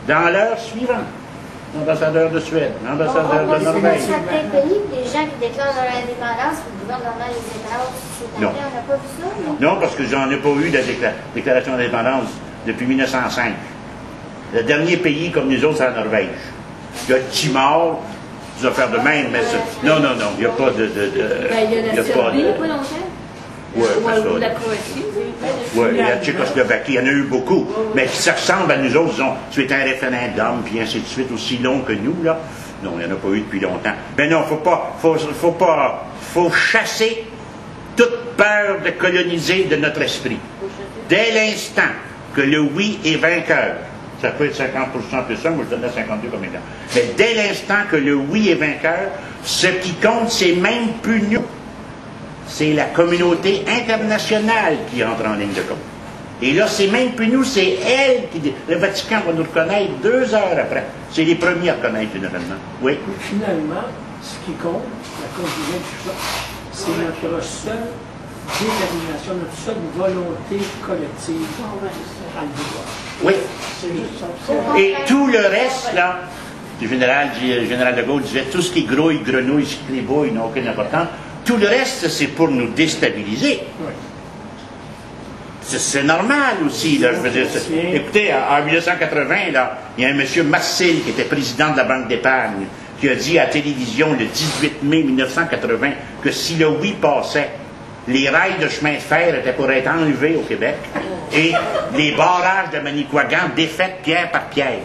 Dans l'heure suivante. L'ambassadeur de Suède, l'ambassadeur de Norvège. Dans certains pays, les gens qui déclarent leur indépendance, le gouvernement les écrase. On n'a pas vu ça, non? Non, parce que j'en ai pas eu de déclaration d'indépendance depuis 1905. Le dernier pays comme nous autres, c'est la Norvège. Il y a Timor, ils vont faire de même, mais non, il n'y a pas de... il y a la Serbie, pas longtemps. Oui, ou la Croatie. Oui, la Tchécoslovaquie, il y en a eu beaucoup. Mais ça ressemble à nous autres, disons, c'est un référendum, puis ainsi de suite, aussi long que nous, là. Non, il n'y en a pas eu depuis longtemps. Mais non, faut chasser toute peur de coloniser de notre esprit. Dès l'instant que le oui est vainqueur, ça peut être 50% plus ça, moi je donne 52 comme étant. Mais dès l'instant que le oui est vainqueur, ce qui compte, c'est même plus nous. C'est la communauté internationale qui entre en ligne de compte. Et là, c'est même plus nous, c'est elle qui... Le Vatican va nous reconnaître 2 heures après. C'est les premiers à reconnaître, généralement. Oui. Finalement, ce qui compte, la conclusion de tout ça, c'est notre seule détermination, notre seule volonté collective à le vouloir. Oui. C'est juste ça. Et tout le reste, là, le général de Gaulle disait, tout ce qui grouille, grenouille, scribouille n'a aucune importance. Tout le reste, c'est pour nous déstabiliser. Oui. C'est normal aussi, là, je veux dire. Écoutez, en 1980, là, il y a un monsieur Marcel, qui était président de la Banque d'épargne, qui a dit à la télévision le 18 mai 1980 que si le oui passait, les rails de chemin de fer étaient pour être enlevés au Québec et les barrages de Manicouagan défaits pierre par pierre.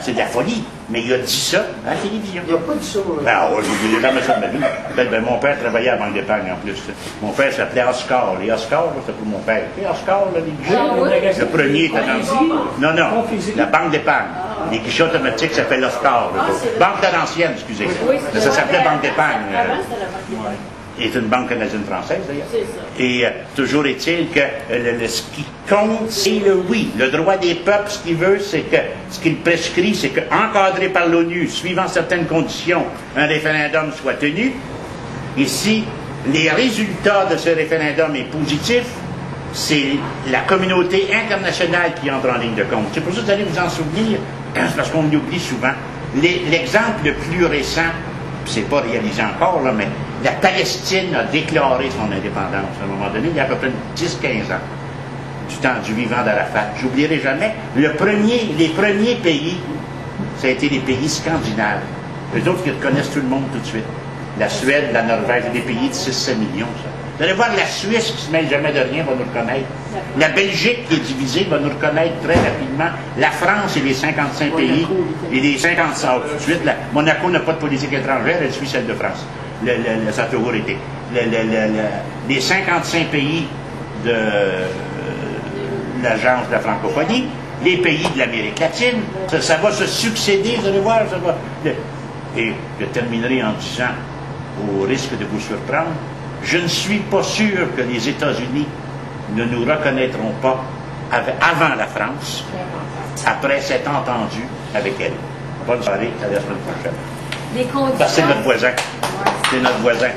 C'est de la folie. Mais il a dit ça à la télévision. Il n'a pas dit ça. Ben, ouais, je n'oublierai jamais ça de ma vie. Ben, mon père travaillait à la Banque d'épargne en plus. Mon père s'appelait Oscar. Les Oscars, c'était pour mon père. Les Oscar, là, les guichets. Le premier était dans... Non, la Banque d'épargne. Les guichets automatiques s'appellent Oscar. Banque de l'ancienne, excusez. Mais ça s'appelait Banque d'épargne. C'est une banque canadienne-française, d'ailleurs. Et toujours est-il que ce qui compte, c'est le droit des peuples. Ce qu'il veut, c'est que, ce qu'il prescrit, c'est qu'encadré par l'ONU, suivant certaines conditions, un référendum soit tenu. Et si les résultats de ce référendum est positif, c'est la communauté internationale qui entre en ligne de compte. C'est pour ça que vous allez vous en souvenir, parce qu'on l'oublie souvent. L'exemple le plus récent, c'est pas réalisé encore, là, mais la Palestine a déclaré son indépendance à un moment donné, il y a à peu près 10-15 ans, du temps du vivant d'Arafat. J'oublierai jamais, les premiers pays, ça a été les pays scandinaves. Les autres qui reconnaissent tout le monde tout de suite. La Suède, la Norvège, des pays de 6-7 millions, ça. Vous allez voir, la Suisse, qui ne se mêle jamais de rien, va nous reconnaître. La Belgique, qui est divisée, va nous reconnaître très rapidement. La France et les 55 pays, et les 55, tout de suite, Monaco n'a pas de politique étrangère, elle suit celle de France. Ça a toujours été. Les 55 pays de l'Agence de la francophonie, les pays de l'Amérique latine, ça va se succéder, vous allez voir, ça va... Et je terminerai en disant, au risque de vous surprendre, je ne suis pas sûr que les États-Unis ne nous reconnaîtront pas avant la France, après s'être entendu avec elle. Bonne soirée, à la semaine prochaine. Les conditions... Parce que c'est notre voisin. C'est notre voisin.